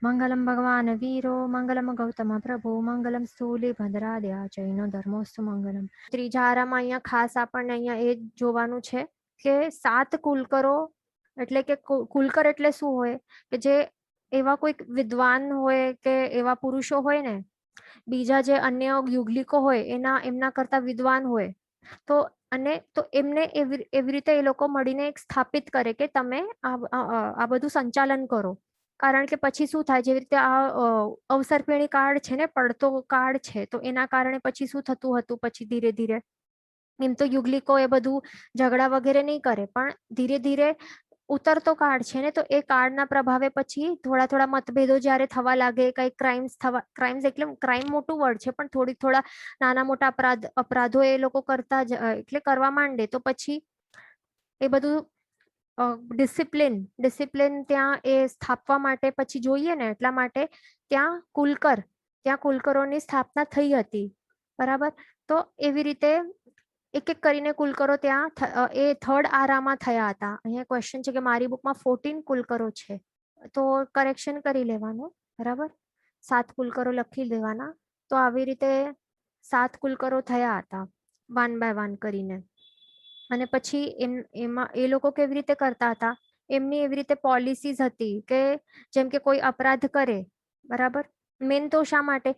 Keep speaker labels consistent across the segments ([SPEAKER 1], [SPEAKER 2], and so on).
[SPEAKER 1] મંગલમ ભગવાન વીરો મંગલમ ગૌતમ પ્રભુ મંગલમ સ્થૂલી ભદ્રાદ્યા જૈનો ધર્મોસ્તુ મંગલમ. ત્રીજા આરામાં અહીંયા ખાસ આપણને અહીંયા એ જોવાનું છે કે 7 કુલકરો એટલે કે કુલકર એટલે શું હોય કે જે એવા કોઈક વિદ્વાન હોય કે એવા પુરુષો હોય ને, બીજા જે અન્ય યુગલિકો હોય એમના કરતા વિદ્વાન હોય તો અને તો એમને એવી રીતે એ લોકો મળીને એક સ્થાપિત કરે કે તમે આ બધું સંચાલન કરો. કારણ કે પછી શું થાય, જેવી રીતે આ અવસરપેણી કાળ છે ને, પડતો કાળ છે, તો એના કારણે પછી શું થતું હતું, પછી ધીરે ધીરે એમ તો યુગલિકો એ બધું ઝઘડા વગેરે નહીં કરે, પણ ધીરે ધીરે ઉતરતો કાળ છે ને, તો એ કાળના પ્રભાવે પછી થોડા થોડા મતભેદો જ્યારે થવા લાગે, કઈ ક્રાઇમ્સ એટલે ક્રાઇમ મોટું વર્ડ છે, પણ થોડા નાના મોટા અપરાધો એ લોકો કરતા એટલે કરવા માંડે, તો પછી એ બધું ડિસિપ્લિન ત્યાં એ સ્થાપવા માટે પછી જોઈએ ને, એટલા માટે ત્યાં કુલકરોની સ્થાપના થઈ હતી. બરાબર. તો એવી રીતે એક એક કરીને કુલકરો ત્યાં એ થર્ડ આરામાં થયા હતા. અહીંયા ક્વેશ્ચન છે કે મારી બુકમાં 14 કુલકરો છે, તો કરેક્શન કરી લેવાનું. બરાબર. 7 કુલકરો લખી દેવાના. તો આવી રીતે 7 કુલકરો થયા હતા, 1 બાય 1 કરીને. અને પછી એમાં એ લોકો કેવી રીતે કરતા હતા, એમની એવી રીતે પોલિસીસ હતી કે જેમ કે કોઈ અપરાધ કરે, બરાબર, મેન તો શા માટે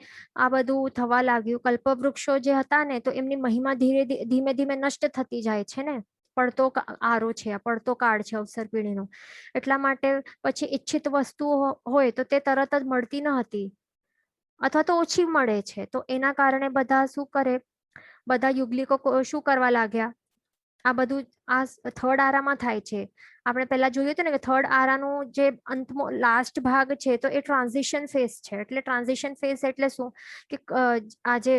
[SPEAKER 1] આ બધું થવા લાગ્યું, કલ્પવૃક્ષો જે હતા ને, તો એમની મહિમા ધીમે ધીમે નષ્ટ થતી જાય છે ને, પડતો આરો છે, પડતો કાળ છે અવસર પેઢીનો, એટલા માટે પછી ઈચ્છિત વસ્તુઓ હોય તો તે તરત જ મળતી ન હતી, અથવા તો ઓછી મળે છે. તો એના કારણે બધા શું કરે, બધા યુગલિકો શું કરવા લાગ્યા, આ બધું આ થર્ડ આરામાં થાય છે. આપણે પહેલા જોયું હતું ને કે થર્ડ આરાનું જે અંતમો લાસ્ટ ભાગ છે, તો એ ટ્રાન્ઝિશન ફેઝ છે. એટલે ટ્રાન્ઝિશન ફેઝ એટલે શું કે આ જે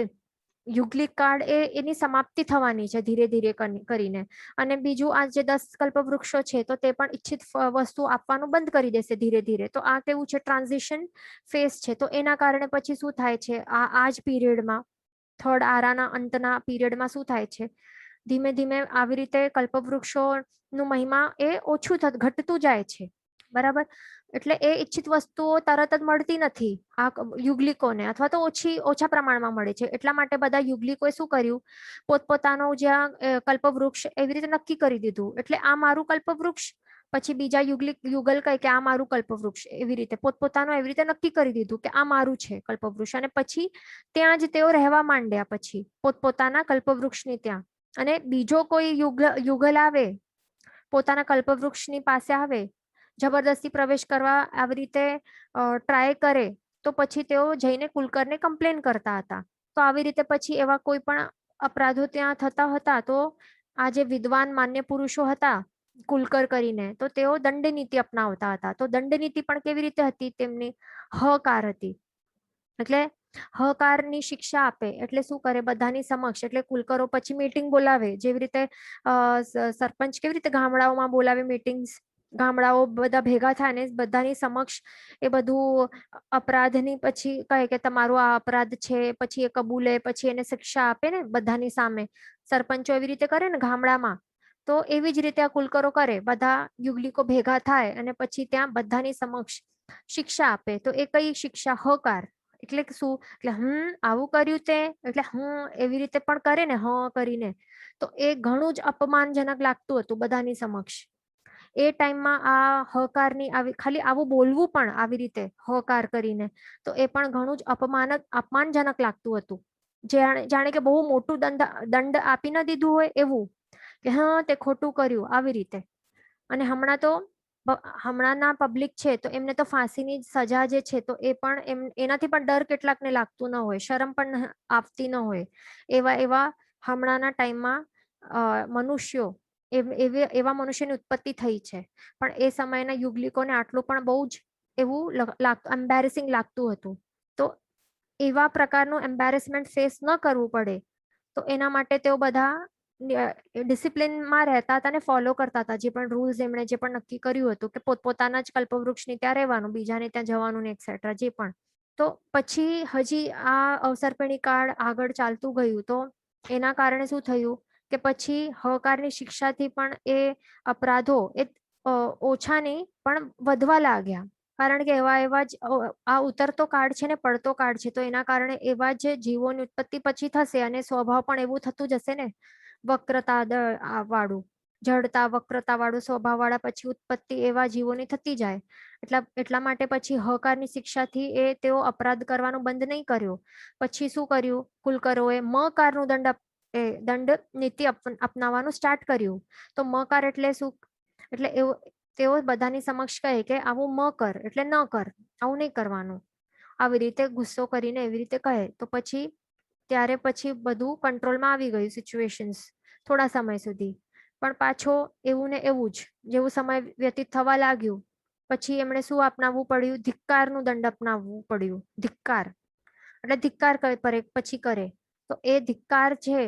[SPEAKER 1] યુગલિક કાળ એની સમાપ્તિ થવાની છે ધીરે ધીરે કરીને, અને બીજું આ જે 10 કલ્પવૃક્ષો છે, તો તે પણ ઈચ્છિત વસ્તુ આપવાનું બંધ કરી દેશે ધીરે ધીરે. તો આ કેવું છે, ટ્રાન્ઝિશન ફેઝ છે. તો એના કારણે પછી શું થાય છે, આ જ પીરિયડમાં, થર્ડ આરાના અંતના પીરિયડમાં શું થાય છે, ધીમે ધીમે આવી રીતે કલ્પવૃક્ષોનું મહિમા એ ઓછું ઘટતું જાય છે. બરાબર. એટલે એ ઈચ્છિત વસ્તુઓ તરત જ મળતી નથી આ યુગલિકોને, અથવા તો ઓછા પ્રમાણમાં મળે છે. એટલા માટે બધા યુગલિકોએ શું કર્યું, પોતપોતાનું જ્યાં કલ્પવૃક્ષ એવી રીતે નક્કી કરી દીધું. એટલે આ મારું કલ્પવૃક્ષ, પછી બીજા યુગલ કહે કે આ મારું કલ્પવૃક્ષ, એવી રીતે પોતપોતાનું એવી રીતે નક્કી કરી દીધું કે આ મારું છે કલ્પવૃક્ષ, અને પછી ત્યાં જ તેઓ રહેવા માંડ્યા, પછી પોતપોતાના કલ્પવૃક્ષની ત્યાં. અને બીજો કોઈ યુગલ આવે, પોતાના કલ્પવૃક્ષની પાસે આવે, જબરદસ્તી પ્રવેશ કરવા આવી રીતે ટ્રાય કરે, તો પછી તેઓ જઈને કુલકરને કમ્પ્લેન કરતા હતા. તો આવી રીતે પછી એવા કોઈ પણ અપરાધો ત્યાં થતા હતા, તો આ જે વિદ્વાન માન્ય પુરુષો હતા કુલકર કરીને, તો તેઓ દંડ નીતિ અપનાવતા હતા. તો દંડ નીતિ પણ કેવી રીતે હતી, તેમની હકાર હતી. એટલે હકારની શિક્ષા આપે, એટલે શું કરે, બધાની સમક્ષ, એટલે કુલકરો પછી મીટિંગ બોલાવે, જેવી રીતે સરપંચ કેવી રીતે ગામડાઓમાં બોલાવે મીટિંગ્સ, ગામડાઓ બધા ભેગા થાય ને બધાની સમક્ષ એ બધું અપરાધની પછી કહે કે તમારો આ અપરાધ છે, પછી એ કબૂલે, પછી એને શિક્ષા આપે ને બધાની સામે. સરપંચો એવી રીતે કરે ને ગામડામાં, તો એવી જ રીતે આ કુલકરો કરે, બધા યુગલિકો ભેગા થાય અને પછી ત્યાં બધાની સમક્ષ શિક્ષા આપે. તો એ કઈ શિક્ષા, હકાર. એટલે શું, એટલે આવું કર્યું તે, એટલે એવી રીતે પણ કરે ને કરીને, તો એ ઘણું જ અપમાનજનક લાગતું હતું બધાની સમક્ષ. એ ટાઈમમાં આ હકારની ખાલી આવું બોલવું પણ આવી રીતે હકાર કરીને, તો એ પણ ઘણું જ અપમાનજનક લાગતું હતું. જાણે કે બહુ મોટું દંડ આપી ન દીધું હોય એવું, કે તે ખોટું કર્યું આવી રીતે. અને હમણાંના પબ્લિક છે, તો એમને તો ફાંસીની સજા જે છે, તો એ પણ એનાથી પણ ડર કેટલાકને લાગતું ન હોય, શરમ પણ આવતી ન હોય. એવા હમણાંના ટાઈમમાં મનુષ્યો, એવા મનુષ્યની ઉત્પત્તિ થઈ છે. પણ એ સમયના યુગલિકોને આટલું પણ બહુ જ એવું એમ્બેરેસિંગ લાગતું હતું. તો એવા પ્રકારનું એમ્બેરેસમેન્ટ ફેસ ન કરવું પડે, તો એના માટે તેઓ બધા ડિસિપ્લિનમાં રહેતા હતા અને ફોલો કરતા હતા જે પણ રૂલ્સ એમણે જે પણ નક્કી કર્યું હતું, કે પોતપોતાના જ કલ્પવૃક્ષની ત્યાં રહેવાનું, બીજાને ત્યાં જવાનું ને એક્સેટ્રા જે પણ. તો પછી હજી આ અવસરપેણી કાળ આગળ ચાલતું ગયું, તો એના કારણે શું થયું કે પછી હકારની શિક્ષાથી પણ એ અપરાધો એ ઓછા નહીં પણ વધવા લાગ્યા. કારણ કે એવા એવા જ આ ઉતરતો કાળ છે ને પડતો કાળ છે, તો એના કારણે એવા જ જીવોની ઉત્પત્તિ પછી થશે અને સ્વભાવ પણ એવું થતું જશે ને, વક્રતા વાળું, જડતા વક્રતા વાળું સ્વભાવ વાળા પછી ઉત્પત્તિ એવા જીવોની થતી જાય. એટલા માટે પછી હકારની શિક્ષાથી એ તેઓ અપરાધ કરવાનું બંધ નહીં કર્યો. પછી શું કર્યું, કુલકરોએ મકારનું દંડ નીતિ અપનાવવાનું સ્ટાર્ટ કર્યું. તો મકાર એટલે શું, એટલે એવું તેઓ બધાની સમક્ષ કહે કે આવું મ કર એટલે ન કર, આવું નહીં કરવાનું, આવી રીતે ગુસ્સો કરીને એવી રીતે કહે. તો પછી ત્યારે પછી બધું કંટ્રોલમાં આવી ગયું સિચ્યુએશન્સ થોડા સમય સુધી. પણ પાછો એવું ને એવું જ જેવું સમય વ્યતીત થવા લાગ્યું પછી એમણે શું અપનાવવું પડ્યું, ધિક્કારનું દંડ અપનાવવું પડ્યું. ધિક્કાર એટલે ધિક્કાર પછી કરે તો એ ધિક્કાર છે,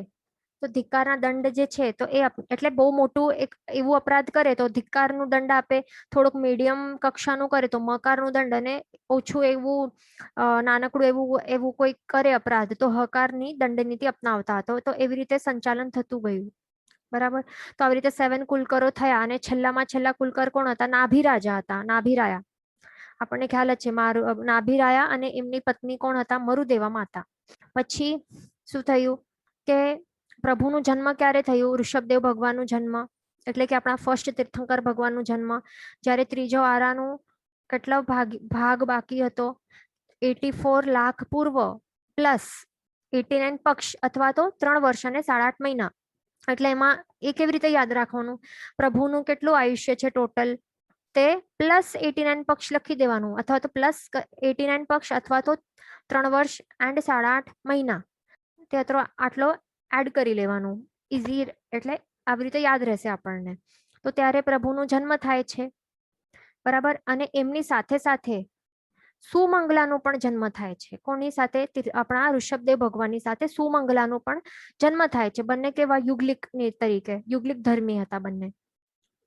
[SPEAKER 1] તો ધિક્કારના દંડ જે છે તો એ એટલે બહુ મોટું એક એવું અપરાધ કરે તો ધિક્કારનું દંડ આપે, થોડુંક મીડિયમ કક્ષાનું કરે તો મકારનું દંડ, અને ઓછું એવું નાનકડું એવું કોઈ કરે અપરાધ તો હકારની દંડ નીતિ અપનાવતા હતો. તો એવી રીતે સંચાલન થતું ગયું. બરાબર. તો આવી રીતે 7 કુલકરો થયા અને છેલ્લામાં છેલ્લા કુલકર કોણ હતા, નાભિરાજા હતા. નાભિરાયા આપણને ખ્યાલ જ છે, નાભિરાયા અને એમની પત્ની કોણ હતા, મરુદેવા માતા. પછી શું થયું કે પ્રભુનું જન્મ ક્યારે થયું, ઋષભદેવ ભગવાનનું જન્મ, એટલે કે આપણા ફર્સ્ટ તીર્થંકર ભગવાનનું જન્મ જ્યારે ત્રીજો આરાનું કેટલો ભાગ બાકી હતો, 84 લાખ પૂર્વ પ્લસ 89 પક્ષ અથવા તો 3 વર્ષ અને 8.5 મહિના. એટલે એમાં એ કેવી રીતે યાદ રાખવાનું, પ્રભુનું કેટલું આયુષ્ય છે ટોટલ, તે પ્લસ 89 પક્ષ લખી દેવાનું, અથવા તો પ્લસ 89 પક્ષ અથવા તો 3 વર્ષ એન્ડ 8.5 મહિના, તે આટલો એડ કરી લેવાનું. ઇઝી, એટલે આવી રીતે યાદ રહેશે આપણને. તો ત્યારે પ્રભુનો જન્મ થાય છે. બરાબર. અને એમની સાથે સાથે સુમંગલાનો પણ જન્મ થાય છે. કોની સાથે, આપણા ઋષભદેવ ભગવાનની સાથે સુમંગલાનો પણ જન્મ થાય છે. બંને કેવા, યુગલિક તરીકે, યુગલિક ધર્મી હતા બંને.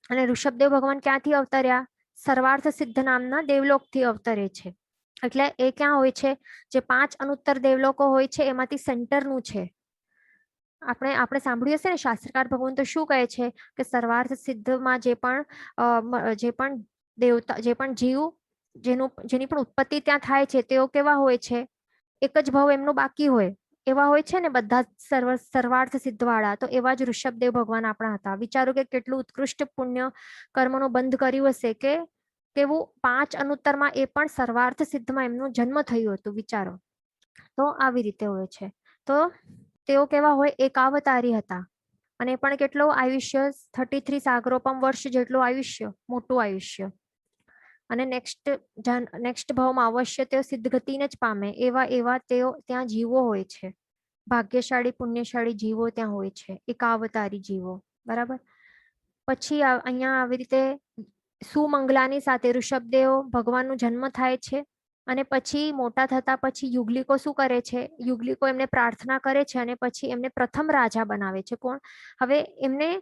[SPEAKER 1] અને ઋષભદેવ ભગવાન ક્યાંથી અવતર્યા, સર્વાર્થ સિદ્ધ નામના દેવલોકથી અવતરે છે. એટલે એ ક્યાં હોય છે, જે 5 અનુત્તર દેવલોકો હોય છે એમાંથી સેન્ટરનું છે. આપણે સાંભળ્યું હશે ને, શાસ્ત્રકાર ભગવાન તો શું કહે છે કે સર્વાર્થ સિદ્ધમાં જે પણ દેવતા, જે પણ જીવ જેની પણ ઉત્પત્તિ ત્યાં થાય છે તેઓ કેવા હોય છે, એક જ ભાવ એમનું બાકી હોય એવા હોય છે ને બધા સર્વાર્થ સિદ્ધ વાળા. તો એવા જ ઋષભદેવ ભગવાન આપણા હતા. વિચારો કે કેટલું ઉત્કૃષ્ટ પુણ્ય કર્મનો બંધ કર્યું હશે કે કેવું 5 અનુત્તરમાં એ પણ સર્વાર્થ સિદ્ધમાં એમનું જન્મ થયું હતું. વિચારો. તો આવી રીતે હોય છે. તો તેઓ કેવા હોય, એકાવતારી હતા. અને પણ કેટલું આયુષ્ય, 33 સાગરોપમ વર્ષ જેટલું આયુષ્ય, મોટું આયુષ્ય. અને નેક્સ્ટ ભાવમાં અવશ્ય તેઓ સિદ્ધગતિને જ પામે એવા તેઓ ત્યાં જીવો હોય છે. ભાગ્યશાળી પુણ્યશાળી જીવો ત્યાં હોય છે, એકાવતારી જીવો. બરાબર. પછી અહીંયા આવી રીતે સુમંગલાની સાથે ઋષભદેવ ભગવાનનો જન્મ થાય છે. અને પછી મોટા થતા પછી યુગલિકો શું કરે છે, યુગલિકો એમને પ્રાર્થના કરે છે અને પછી એમને પ્રથમ રાજા બનાવે છે. કોણ, હવે એમને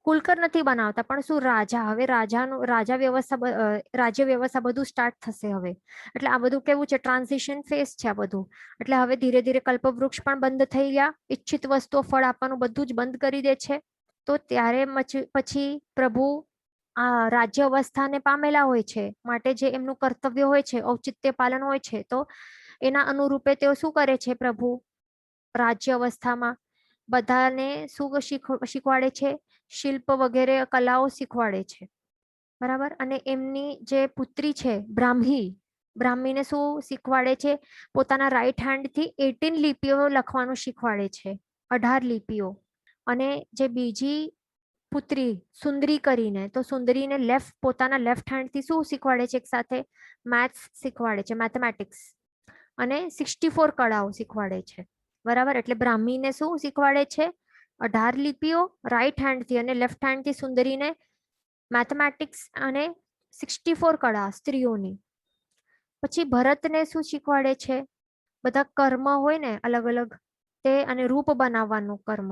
[SPEAKER 1] કુલકર નથી બનાવતા પણ શું રાજા, હવે રાજ્ય વ્યવસ્થા બધું સ્ટાર્ટ થશે હવે. એટલે આ બધું કેવું છે, ટ્રાન્ઝિશન ફેઝ છે આ બધું. એટલે હવે ધીરે ધીરે કલ્પવૃક્ષ પણ બંધ થઈ ગયા, ઈચ્છિત વસ્તુઓ ફળ આપવાનું બધું જ બંધ કરી દે છે. તો ત્યારે પછી પ્રભુ આ રાજ્ય અવસ્થાને પામેલા હોય છે, માટે જે એમનું કર્તવ્ય હોય છે, ઔચિત્ય પાલન હોય છે, તો એના અનુરૂપે તેઓ શું કરે છે, પ્રભુ રાજ્ય અવસ્થામાં બધાને શું શીખવાડે છે, શિલ્પ વગેરે કલાઓ શીખવાડે છે. બરાબર. અને એમની જે પુત્રી છે બ્રાહ્મીને શું શીખવાડે છે, પોતાના રાઈટ હેન્ડ થી 18 લિપિઓ લખવાનું શીખવાડે છે, 18 લિપિઓ. અને જે બીજી પુત્રી સુંદરી કરીને, તો સુંદરીને પોતાના લેફ્ટ હેન્ડ થી શું શીખવાડે છે, એક સાથે મેથ્સ શીખવાડે છે, મેથેમેટિક્સ. અને 64 કળાઓ શીખવાડે છે. બરાબર. એટલે બ્રાહ્મીને શું શીખવાડે છે, 18 લિપિઓ રાઈટ હેન્ડ થી, અને લેફ્ટ હેન્ડ થી સુંદરીને મેથેમેટિક્સ અને 64 કળા સ્ત્રીઓની. પછી ભરતને શું શીખવાડે છે, બધા કર્મ હોય ને અલગ અલગ તે, અને રૂપ બનાવવાનું કર્મ.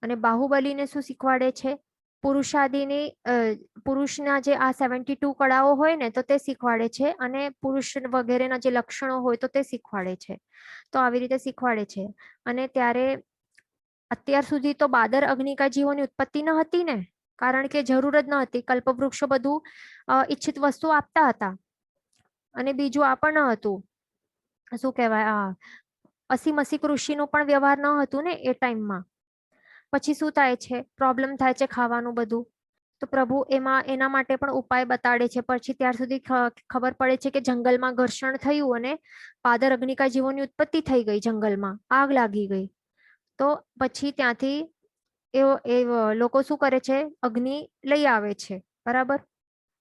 [SPEAKER 1] અને બાહુબલીને શું શીખવાડે છે, પુરુષના જે આ 72 કળાઓ હોય ને તો તે શીખવાડે છે, અને પુરુષ વગેરેના જે લક્ષણો હોય તો તે શીખવાડે છે. તો આવી રીતે શીખવાડે છે. અને ત્યારે અત્યાર સુધી તો બાદર અગ્નિકા જીવોની ઉત્પત્તિ ન હતી ને, કારણ કે જરૂર જ ન હતી, કલ્પવૃક્ષો બધું ઈચ્છિત વસ્તુ આપતા હતા. અને બીજું આ પણ ન હતું, શું કહેવાય, અસી મસી ઋષિનું પણ વ્યવહાર ન હતું ને એ ટાઈમમાં. પછી શું થાય છે, પ્રોબ્લેમ થાય છે ખાવાનું બધું. તો પ્રભુ એમાં એના માટે પણ ઉપાય બતાડે છે. પછી ત્યાર સુધી ખબર પડે છે કે જંગલમાં ઘર્ષણ થયું અને પાદર અગ્નિકા જીવોની ઉત્પત્તિ થઈ ગઈ, જંગલમાં આગ લાગી ગઈ. તો પછી ત્યાંથી એ લોકો શું કરે છે, અગ્નિ લઈ આવે છે, બરાબર.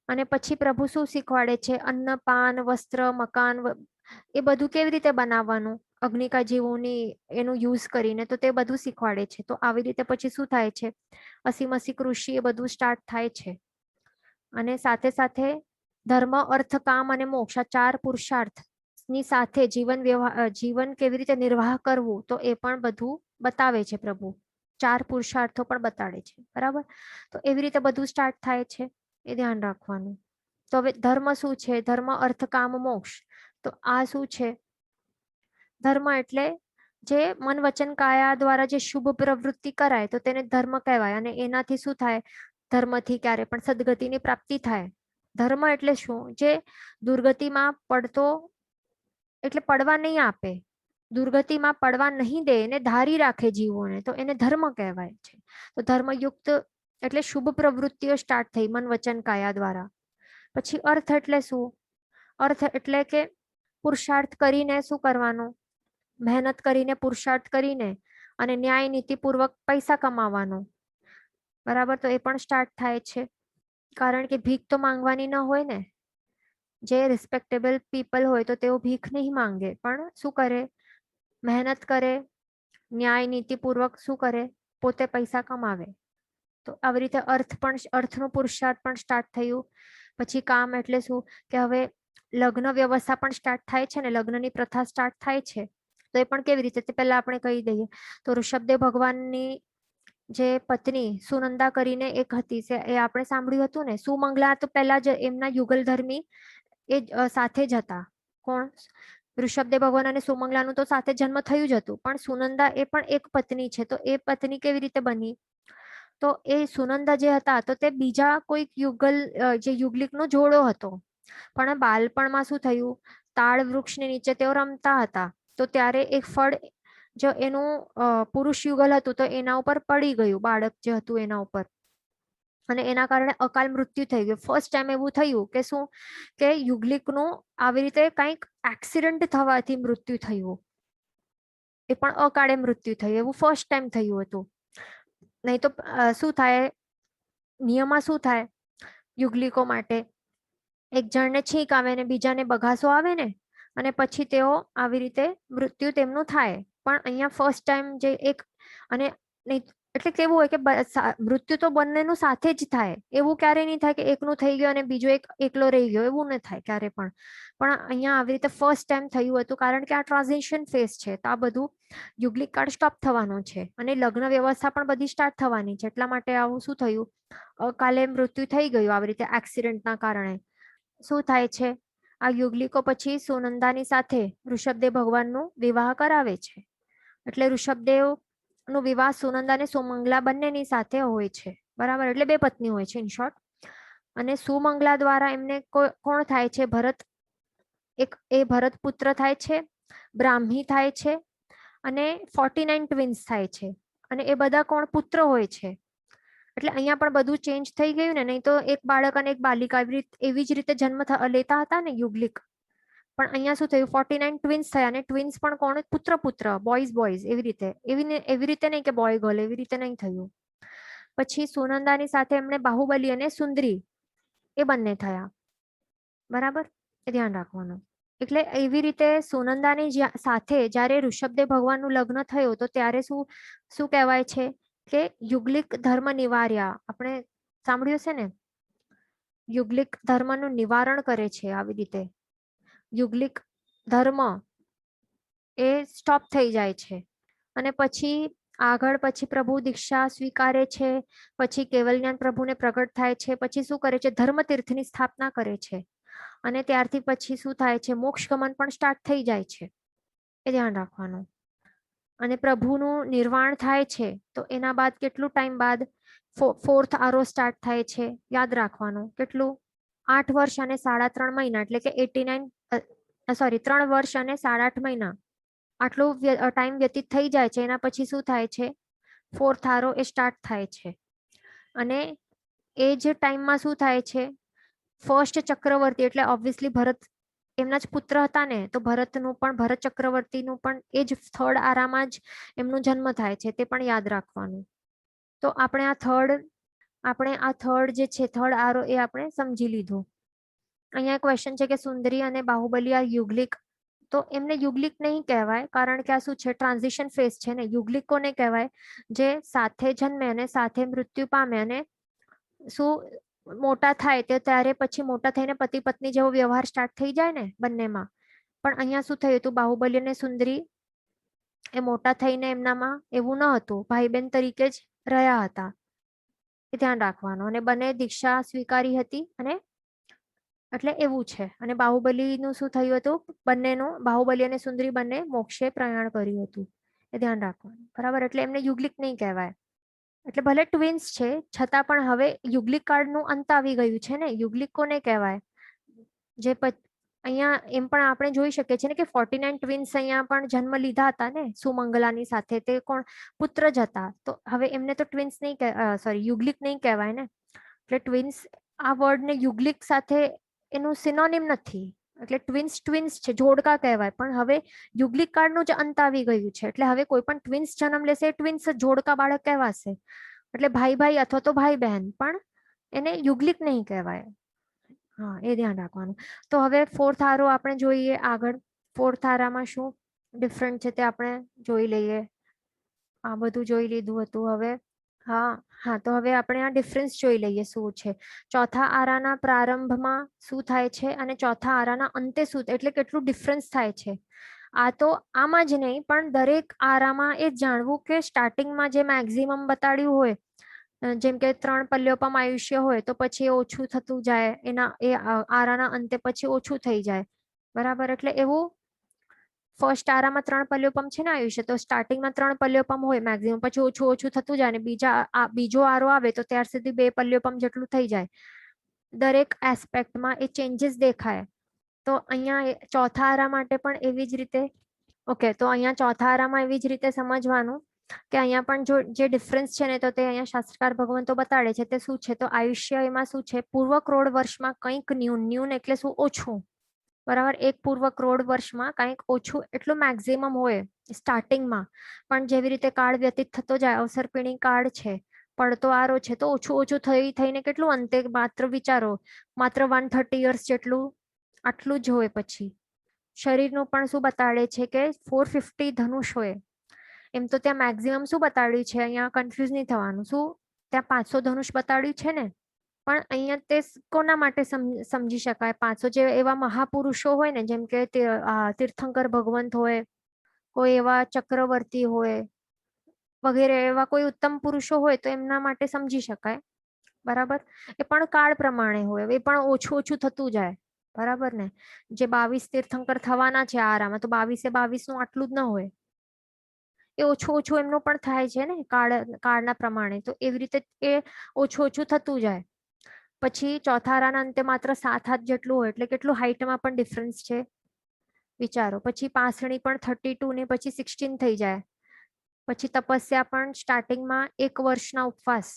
[SPEAKER 1] અને પછી પ્રભુ શું શીખવાડે છે, અન્ન પાન વસ્ત્ર મકાન એ બધું કેવી રીતે બનાવવાનું અગ્નિકા જીવોની એનું યુઝ કરીને, તો તે બધું શીખવાડે છે. તો આવી રીતે પછી શું થાય છે, અસી મસી કૃષિ એ બધું સ્ટાર્ટ થાય છે. અને સાથે સાથે ધર્મ અર્થ કામ અને મોક્ષ આ 4 પુરુષાર્થ ની સાથે જીવન કેવી રીતે નિર્વાહ કરવું, તો એ પણ બધું બતાવે છે પ્રભુ. 4 પુરુષાર્થો પણ બતાડે છે, બરાબર. તો એવી રીતે બધું સ્ટાર્ટ થાય છે, એ ધ્યાન રાખવાનું. તો હવે ધર્મ શું છે, ધર્મ અર્થ કામ મોક્ષ. તો આ શું છે, ધર્મ એટલે જે મન વચન કાયા દ્વારા જે શુભ પ્રવૃત્તિ કરાય તો તેને ધર્મ કહેવાય. અને એનાથી શું થાય, ધર્મથી ક્યારે પણ સદગતિની પ્રાપ્તિ થાય. ધર્મ એટલે શું, જે દુર્ગતિમાં પડતો એટલે પડવા નહીં આપે, દુર્ગતિમાં પડવા નહીં દે, એને ધારી રાખે જીવોને, તો એને ધર્મ કહેવાય છે. તો ધર્મયુક્ત એટલે શુભ પ્રવૃત્તિઓ સ્ટાર્ટ થઈ મન વચન કાયા દ્વારા. પછી અર્થ એટલે શું, અર્થ એટલે કે પુરુષાર્થ કરીને શું કરવાનું, મહેનત કરીને પુરુષાર્થ કરીને અને ન્યાય નીતિપૂર્વક પૈસા કમાવાનું, બરાબર. તો એ પણ સ્ટાર્ટ થાય છે, કારણ કે ભીખ તો માંગવાની ન હોય ને. જે રિસ્પેક્ટેબલ પીપલ હોય તો તેઓ ભીખ નહીં માંગે, પણ શું કરે, મહેનત કરે, ન્યાય નીતિપૂર્વક શું કરે, પોતે પૈસા કમાવે. તો આવી રીતે અર્થનો પુરુષાર્થ પણ સ્ટાર્ટ થયું. પછી કામ એટલે શું, કે હવે લગ્ન વ્યવસ્થા પણ સ્ટાર્ટ થાય છે ને, લગ્નની પ્રથા સ્ટાર્ટ થાય છે. તો એ પણ કેવી રીતે, તે પહેલા આપણે કહી દઈએ. તો ઋષભદેવ ભગવાનની જે પત્ની સુનંદા કરીને એક હતી, એ આપણે સાંભળ્યું હતું ને. સુમંગલા તો પહેલા જ એમના યુગલ ધર્મી એ સાથે જ હતા. કોણ, ઋષભદેવ ભગવાન અને સુમંગલાનું તો સાથે જન્મ થયું જ હતું, પણ સુનંદા એ પણ એક પત્ની છે. તો એ પત્ની કેવી રીતે બની, તો એ સુનંદા જે હતા તો તે બીજા કોઈક જે યુગલિકનો જોડો હતો. પણ બાળપણમાં શું થયું, તાળ વૃક્ષની નીચે તેઓ રમતા હતા. તો ત્યારે એક ફળ જો એનું પુરુષ યુગલ હતું તો એના ઉપર પડી ગયું, બાળક જે હતું એના ઉપર, અને એના કારણે અકાલ મૃત્યુ થઈ ગયું. ફર્સ્ટ ટાઈમ એવું થયું કે શું, કે યુગલિકનું આવી રીતે કંઈક એક્સિડન્ટ થવાથી મૃત્યુ થયું, એ પણ અકાળે મૃત્યુ થયું, એવું ફર્સ્ટ ટાઈમ થયું હતું. નહીં તો શું થાય, નિયમમાં શું થાય યુગલિકો માટે, એક જણને છીંક આવે ને બીજાને બગાસો આવે ને, અને પછી તેઓ આવી રીતે મૃત્યુ તેમનું થાય. પણ અહીંયા ફર્સ્ટ ટાઈમ જે એક, અને એટલે કેવું હોય કે મૃત્યુ તો બંનેનું સાથે જ થાય. એવું ક્યારે નહીં થાય કે એકનું થઈ ગયું અને બીજો એકલો રહી ગયો, એવું ન થાય ક્યારે પણ. પણ અહીંયા આવી રીતે ફર્સ્ટ ટાઈમ થયું હતું, કારણ કે આ ટ્રાન્ઝિશન ફેઝ છે. તો આ બધું યુગલિક કાળ સ્ટોપ થવાનું છે, અને લગ્ન વ્યવસ્થા પણ બધી સ્ટાર્ટ થવાની છે. એટલા માટે આવું શું થયું, કાલે મૃત્યુ થઈ ગયું આવી રીતે એક્સિડન્ટના કારણે. શું થાય છે, આ યુગલિકો પછી સુનંદાની સાથે ઋષભદેવ ભગવાનનું વિવાહ કરાવે છે. એટલે ઋષભદેવ નો વિવાહ સુનંદા અને સુમંગલા બંનેની સાથે હોય છે, બરાબર. એટલે 2 પત્ની હોય છે ઇન શોર્ટ. અને સુમંગલા દ્વારા એમને કોણ થાય છે, ભરત, એ ભરત પુત્ર થાય છે, બ્રાહ્મી થાય છે, અને 49 ટ્વિન્સ થાય છે. અને એ બધા કોણ પુત્ર હોય છે. એટલે અહીંયા પણ બધું ચેન્જ થઈ ગયું ને. નહીં તો એક બાળક અને એક બાલિકા એવી જ રીતે જન્મ લેતા હતા ને યુગલિક. પણ અહીંયા શું થયું, 49 ટ્વિન્સ થયા, અને ટ્વિન્સ પણ કોણ, પુત્ર પુત્ર, બોયઝ બોયઝ, એવી રીતે. એવી રીતે નહીં કે બોય ગર્લ, એવી રીતે નહીં થયું. પછી સુનંદાની સાથે એમણે બાહુબલી અને સુંદરી એ બંને થયા, બરાબર. એ ધ્યાન રાખવાનું. એટલે એવી રીતે સુનંદાની સાથે જ્યારે ઋષભદેવ ભગવાનનું લગ્ન થયું, તો ત્યારે શું કહેવાય છે કે યુગલિક ધર્મ નિવાર્યા. આપણે સાંભળ્યું છે ને, યુગલિક ધર્મનું નિવારણ કરે છે આવી રીતે. યુગલિક ધર્મ એ સ્ટોપ થઈ જાય છે. અને પછી આગળ પછી પ્રભુ દીક્ષા સ્વીકારે છે. પછી કેવલ્યાન પ્રભુને પ્રગટ થાય છે. પછી શું કરે છે, ધર્મતીર્થની સ્થાપના કરે છે. અને ત્યારથી પછી શું થાય છે, મોક્ષ ગમન પણ સ્ટાર્ટ થઈ જાય છે. એ ધ્યાન રાખવાનું. અને પ્રભુનું નિર્વાણ થાય છે, તો એના બાદ કેટલું ટાઈમ બાદ 4th આરો સ્ટાર્ટ થાય છે. યાદ રાખવાનું કેટલું, 8 વર્ષ અને 3.5 મહિના, એટલે કે 89 સોરી 3 વર્ષ અને 8.5 મહિના આટલો ટાઈમ વ્યતીત થઈ જાય છે. એના પછી શું થાય છે? 4th આરો એ સ્ટાર્ટ થાય છે. અને એ જે ટાઈમમાં શું થાય છે? ફર્સ્ટ ચક્રવર્તી એટલે ઓબ્વિયસલી ભરત એમના જ પુત્ર હતા ને, તો ભરત ચક્રવર્તીનું પણ એ જ 3rd આરામાં જ એમનો જન્મ થાય છે. તે પણ યાદ રાખવાનું. તો આપણે આ થર્ડ જે છે 3rd આરો એ આપણે સમજી લીધું. અહીંયા ક્વેશ્ચન છે કે સુંદરી અને બાહુબલી આ યુગલિક, તો એમને યુગલિક નહીં કહેવાય, કારણ કે આ શું છે? ટ્રાન્ઝિશન ફેઝ છે ને. યુગલિક કોને કહેવાય? જે સાથે જન્મે અને સાથે મૃત્યુ પામે અને શું મોટા થાય તે ત્યારે પછી મોટા થઈને પતિ પત્ની જેવો વ્યવહાર સ્ટાર્ટ થઈ જાય ને બંનેમાં. પણ અહીંયા શું થયું હતું? બાહુબલી અને સુંદરી એ મોટા થઈને એમનામાં એવું ન હતું, ભાઈ બહેન તરીકે જ રહ્યા હતા. એ ધ્યાન રાખવાનું. અને બંને દીક્ષા સ્વીકારી હતી અને એટલે એવું છે. અને બાહુબલીનું શું થયું હતું? બંનેનું, બાહુબલી અને સુંદરી બંને મોક્ષે પ્રયાણ કર્યું હતું. એ ધ્યાન રાખવાનું. બરાબર? એટલે એમને યુગલિક નહીં કહેવાય. એટલે ભલે ટ્વિન્સ છે છતાં પણ હવે યુગલિક કાળનું અંત આવી ગયું છે ને. યુગલિક કોને કહેવાય? જે અહીંયા એમ પણ આપણે જોઈ શકીએ છીએ ને કે 49 ટ્વિન્સ અહીંયા પણ જન્મ લીધા હતા ને સુમંગલાની સાથે. તે કોણ? પુત્ર જ હતા. તો હવે એમને તો ટ્વિન્સ નહીં, સોરી યુગલિક નહીં કહેવાય ને. એટલે ટ્વિન્સ આ વર્ડને યુગલિક સાથે એનું સિનોનિમ નથી. એટલે ટ્વિન્સ છે, જોડકા કહેવાય. પણ હવે યુગલિક કાળનું જ અંત આવી ગયું છે. એટલે હવે કોઈ પણ ટ્વિન્સ જન્મ લેશે ટ્વિન્સ જોડકા બાળક કહેવાશે. એટલે ભાઈ અથવા તો ભાઈ બહેન, પણ એને યુગલિક નહીં કહેવાય. હા, એ ધ્યાન રાખવાનું. તો હવે 4th આરો આપણે જોઈએ આગળ. 4th આરામાં શું ડિફરન્ટ છે તે આપણે જોઈ લઈએ. આ બધું જોઈ લીધું હતું. હવે હા, તો હવે આપણે આ ડિફરન્સ જોઈ લઈએ શું છે. ચોથા આરાના પ્રારંભમાં શું થાય છે અને ચોથા આરાના અંતે શું, એટલે કેટલું ડિફરન્સ થાય છે. આ તો આમાં જ નહીં પણ દરેક આરામાં એ જાણવું કે સ્ટાર્ટિંગમાં જે મેક્સિમમ બતાડ્યું હોય, જેમ કે 3 પલ્યોપમ આયુષ્ય હોય તો પછી એ ઓછું થતું જાય, એના એ આરાના અંતે પછી ઓછું થઈ જાય. બરાબર? એટલે એવું ફર્સ્ટ આરામાં 3 પલ્યોપમ છે ને આયુષ્ય, તો સ્ટાર્ટિંગમાં 3 પલ્યોપમ હોય મેક્સિમમ, પછી ઓછું થતું જાય ને બીજો આરો આવે તો ત્યાર સુધી 2 પલ્યોપમ જેટલું થઈ જાય. દરેક એસ્પેક્ટમાં એ ચેન્જીસ દેખાય. તો અહીંયા ચોથા આરા માટે પણ એવી જ રીતે ઓકે, તો અહીંયા ચોથા આરામાં એવી જ રીતે સમજવાનું કે અહીંયા પણ જે ડિફરન્સ છે ને તો તે અહીંયા શાસ્ત્રકાર ભગવંતો બતાડે છે. તે શું છે? તો આયુષ્ય એમાં શું છે? પૂર્વ કરોડ વર્ષમાં કંઈક ન્યૂન એટલે શું? ઓછું. બરાબર? એક પૂર્વ કરોડ વર્ષમાં કંઈક ઓછું એટલું મેક્સિમમ હોય સ્ટાર્ટિંગમાં. પણ જેવી રીતે કાળ વ્યતીત થતો જાય, અવસર્પિણી કાળ છે, પડતો આરો છે, તો ઓછું થઈને કેટલું અંતે માત્ર વિચારો, માત્ર 130 યર્સ જેટલું આટલું જ હોય. પછી શરીરનું પણ શું બતાડે છે કે 450 ધનુષ હોય. એમ તો ત્યાં મેક્સિમમ શું બતાડ્યું છે? અહીંયા કન્ફ્યુઝ નહીં થવાનું. શું ત્યાં 500 ધનુષ બતાડ્યું છે ને? પણ અહીંયા તે કોના માટે સમજી શકાય? 500 જે એવા મહાપુરુષો હોય ને, જેમ કે તીર્થંકર ભગવંત હોય, કોઈ એવા ચક્રવર્તી હોય વગેરે, એવા કોઈ ઉત્તમ પુરુષો હોય તો એમના માટે સમજી શકાય. બરાબર? એ પણ કાળ પ્રમાણે હોય, એ પણ ઓછું થતું જાય. બરાબર ને? જે 22 તીર્થંકર થવાના છે આરામાં, તો 22 નું આટલું જ ન હોય. એ ઓછું એમનું પણ થાય છે ને કાળના પ્રમાણે. તો એવી રીતે એ ઓછું થતું જાય. પછી ચોથા આરાના અંતે માત્ર 7 હાથ જેટલું હોય, એટલે કેટલું હાઈટમાં પણ ડિફરન્સ છે વિચારો. પછી પાસણી પણ 32 ને પછી 16 થઈ જાય. પછી તપસ્યા પણ સ્ટાર્ટિંગમાં 1 વર્ષના ઉપવાસ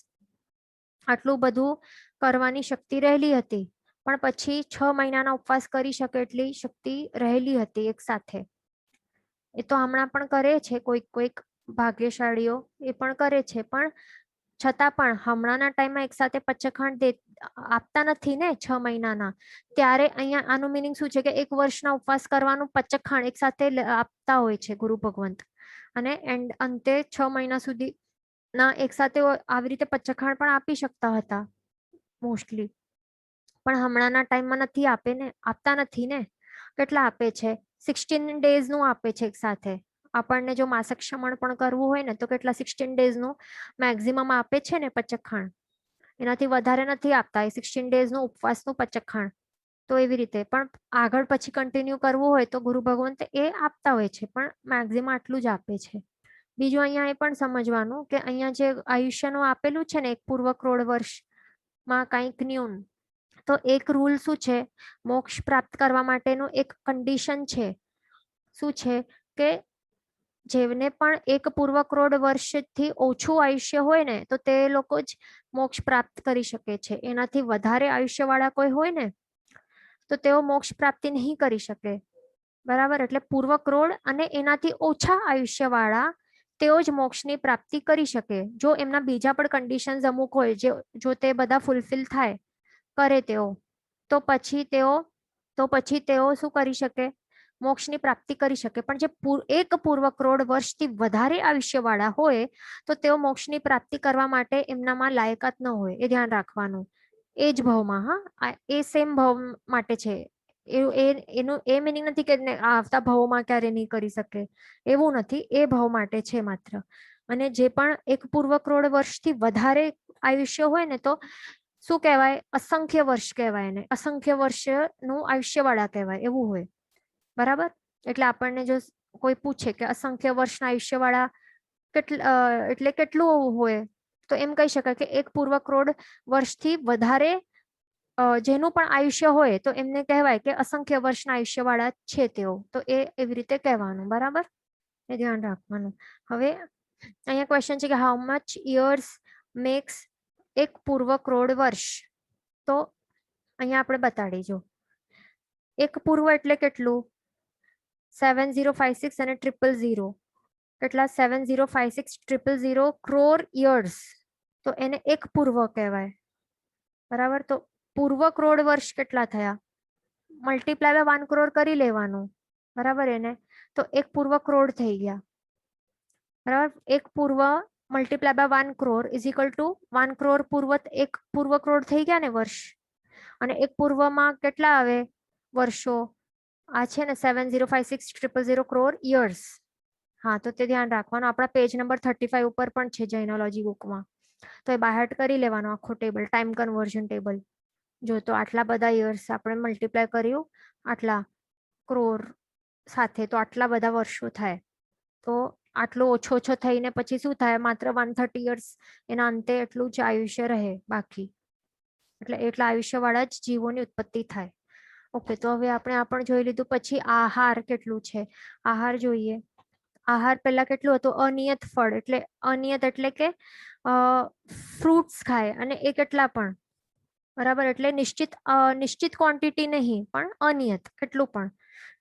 [SPEAKER 1] આટલું બધું કરવાની શક્તિ રહેલી હતી, પણ પછી 6 મહિનાના ઉપવાસ કરી શકે એટલી શક્તિ રહેલી હતી એક સાથે. એ તો હમણાં પણ કરે છે કોઈક ભાગ્યશાળીઓ, એ પણ કરે છે. પણ છતાં પણ હમણાંના ટાઈમમાં એક સાથે પચખંડ આપતા નથી ને 6 મહિનાના. ત્યારે અહીંયા આનું મિનિંગ શું છે કે 1 વર્ષના ઉપવાસ કરવાનું પચખંડ એક સાથે આપતા હોય છે ગુરુ ભગવંત. અને અંતે 6 મહિના સુધી ના એક સાથે આવી રીતે પચખંડ પણ આપી શકતા હતા મોસ્ટલી. પણ હમણાંના ટાઈમમાં નથી આપતા નથી ને. કેટલા આપે છે? 16 ડેઝ નું આપે છે એક સાથે. આપણને જો માસક શમન પણ કરવું હોય ને તો કેટલા 16 ડેઝ નું મેક્સિમમ આપે છે ને પચખંડ. એનાથી વધારે નથી આપતા. 16 ડેઝ નું ઉપવાસનું પચખંડ. તો એવી રીતે પણ આગળ પછી કન્ટિન્યુ કરવું હોય તો ગુરુ ભગવંત એ આપતા હોય છે, પણ મેક્સિમમ આટલું જ આપે છે. બીજું અહીંયા એ પણ સમજવાનું કે અહીંયા જે આયુષ્યનું આપેલું છે ને 1 પૂર્વ કરોડ વર્ષમાં કંઈક ન્યૂન, તો એક રૂલ શું છે, મોક્ષ પ્રાપ્ત કરવા માટેનું એક કન્ડિશન છે, શું છે કે જેમને પણ 1 પૂર્વ કરોડ વર્ષથી ઓછું આયુષ્ય હોય ને તો તે લોકો જ મોક્ષ પ્રાપ્ત કરી શકે છે. એનાથી વધારે આયુષ્ય વાળા કોઈ હોય ને તો તેઓ મોક્ષ પ્રાપ્તિ નહીં કરી શકે. બરાબર, એટલે પૂર્વ કરોડ અને એનાથી ઓછા આયુષ્ય વાળા તેઓ જ મોક્ષની પ્રાપ્તિ કરી શકે. જો એમના બીજા પણ કન્ડિશન્સ અમુક હોય, જો તે બધા ફૂલફિલ થાય કરે તેઓ, તો પછી તેઓ શું કરી શકે, મોક્ષની પ્રાપ્તિ કરી શકે. પણ જે 1 પૂર્વ કરોડ વર્ષથી વધારે આયુષ્ય વાળા હોય તો તેઓ મોક્ષની પ્રાપ્તિ કરવા માટે એમનામાં લાયકાત ન હોય, એ ધ્યાન રાખવાનું. એ જ ભાવમાં, હા, એ સેમ ભાવ માટે છે. એનું એ મિનિંગ નથી કે આવતા ભાવોમાં ક્યારે નહીં કરી શકે, એવું નથી. એ ભાવ માટે છે માત્ર. અને જે પણ 1 પૂર્વ કરોડ વર્ષથી વધારે આયુષ્ય હોય ને તો શું કહેવાય, અસંખ્ય વર્ષ કહેવાય ને, અસંખ્ય વર્ષનું આયુષ્ય વાળા કહેવાય, એવું હોય. બરાબર, એટલે આપણને જો કોઈ પૂછે કે અસંખ્ય વર્ષના આયુષ્ય વાળા એટલે કેટલું હોય, તો એમ કહી શકાય કે 1 પૂર્વ કરોડ વર્ષથી વધારે જેનું પણ આયુષ્ય હોય તો એમને કહેવાય કે અસંખ્ય વર્ષના આયુષ્ય વાળા છે તેઓ. તો એ એવી રીતે કહેવાનું. બરાબર, એ ધ્યાન રાખવાનું. હવે અહીંયા ક્વેશ્ચન છે કે હાઉ મચ યર્સ મેક્સ 1 પૂર્વ કરોડ વર્ષ. તો અહીંયા આપણે બતાડી જો 1 પૂર્વ એટલે કેટલું, 7056 અને 000 કેટલા, 7056,000 ક્રોર યર્સ, તો એને 1 પૂર્વ કહેવાય. બરાબર, તો પૂર્વ કરોડ વર્ષ કેટલા થયા, મલ્ટીપ્લાય બાય 1 કરોડ કરી લેવાનું. બરાબર, એને તો 1 પૂર્વ કરોડ થઈ ગયા. બરાબર, 1 પૂર્વ multiply by 1 crore is equal to 1 crore પૂર્વ, 1 પૂર્વ કરોડ થઈ ગયા ને વર્ષ. અને 1 પૂર્વમાં કેટલા આવે વર્ષો, આ છે ને 7056,000 ક્રોર યર્સ. હા, તો તે ધ્યાન રાખવાનું. આપણા પેજ નંબર 35 ઉપર પણ છે જૈનોલોજી બુકમાં. તો એ બાયહાર્ટ કરી લેવાનો આખો ટેબલ, ટાઈમ કન્વર્ઝન ટેબલ. જો તો આટલા બધા યર્સ આપણે મલ્ટીપ્લાય કર્યું આટલા કરોડ સાથે તો આટલા બધા વર્ષો થાય. તો આટલો ઓછો ઓછો થઈને પછી શું થાય, માત્ર 130 યર્સ એના અંતે એટલું જ આયુષ્ય રહે બાકી. એટલે એટલા આયુષ્ય વાળા જ જીવોની ઉત્પત્તિ થાય. ઓકે, તો હવે આપણે આ પણ જોઈ લીધું. પછી આહાર કેટલું છે, આહાર જોઈએ. આહાર પહેલા કેટલું હતું, અનિયત ફળ. એટલે અનિયત એટલે કે ફ્રૂટ્સ ખાય અને એ કેટલા પણ. બરાબર, એટલે નિશ્ચિત ક્વોન્ટિટી નહીં પણ અનિયત કેટલું પણ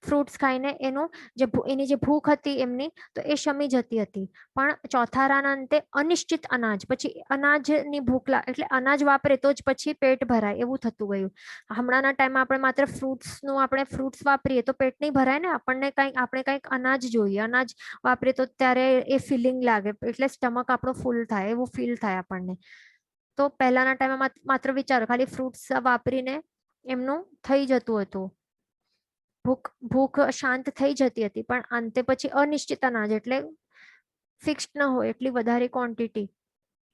[SPEAKER 1] ફ્રૂટ્સ ખાઈને એની જે ભૂખ હતી એમની તો એ શમી જતી હતી. પણ ચોથારાના અંતે અનિશ્ચિત અનાજ, પછી અનાજની ભૂખ એટલે અનાજ વાપરે તો જ પછી પેટ ભરાય, એવું થતું ગયું. હમણાંના ટાઈમમાં આપણે માત્ર ફ્રૂટ્સ વાપરીએ તો પેટ નહીં ભરાય ને. આપણે કંઈક અનાજ જોઈએ, અનાજ વાપરીએ તો ત્યારે એ ફિલિંગ લાગે, એટલે સ્ટમક આપણો ફૂલ થાય, એવું ફીલ થાય આપણને. તો પહેલાના ટાઈમમાં માત્ર વિચારો, ખાલી ફ્રૂટ્સ વાપરીને એમનું થઈ જતું હતું, ભૂખ શાંત થઈ જતી હતી. પણ અંતે પછી અનિશ્ચિત અનાજ એટલે ફિક્સ ન હોય એટલી વધારે ક્વોન્ટિટી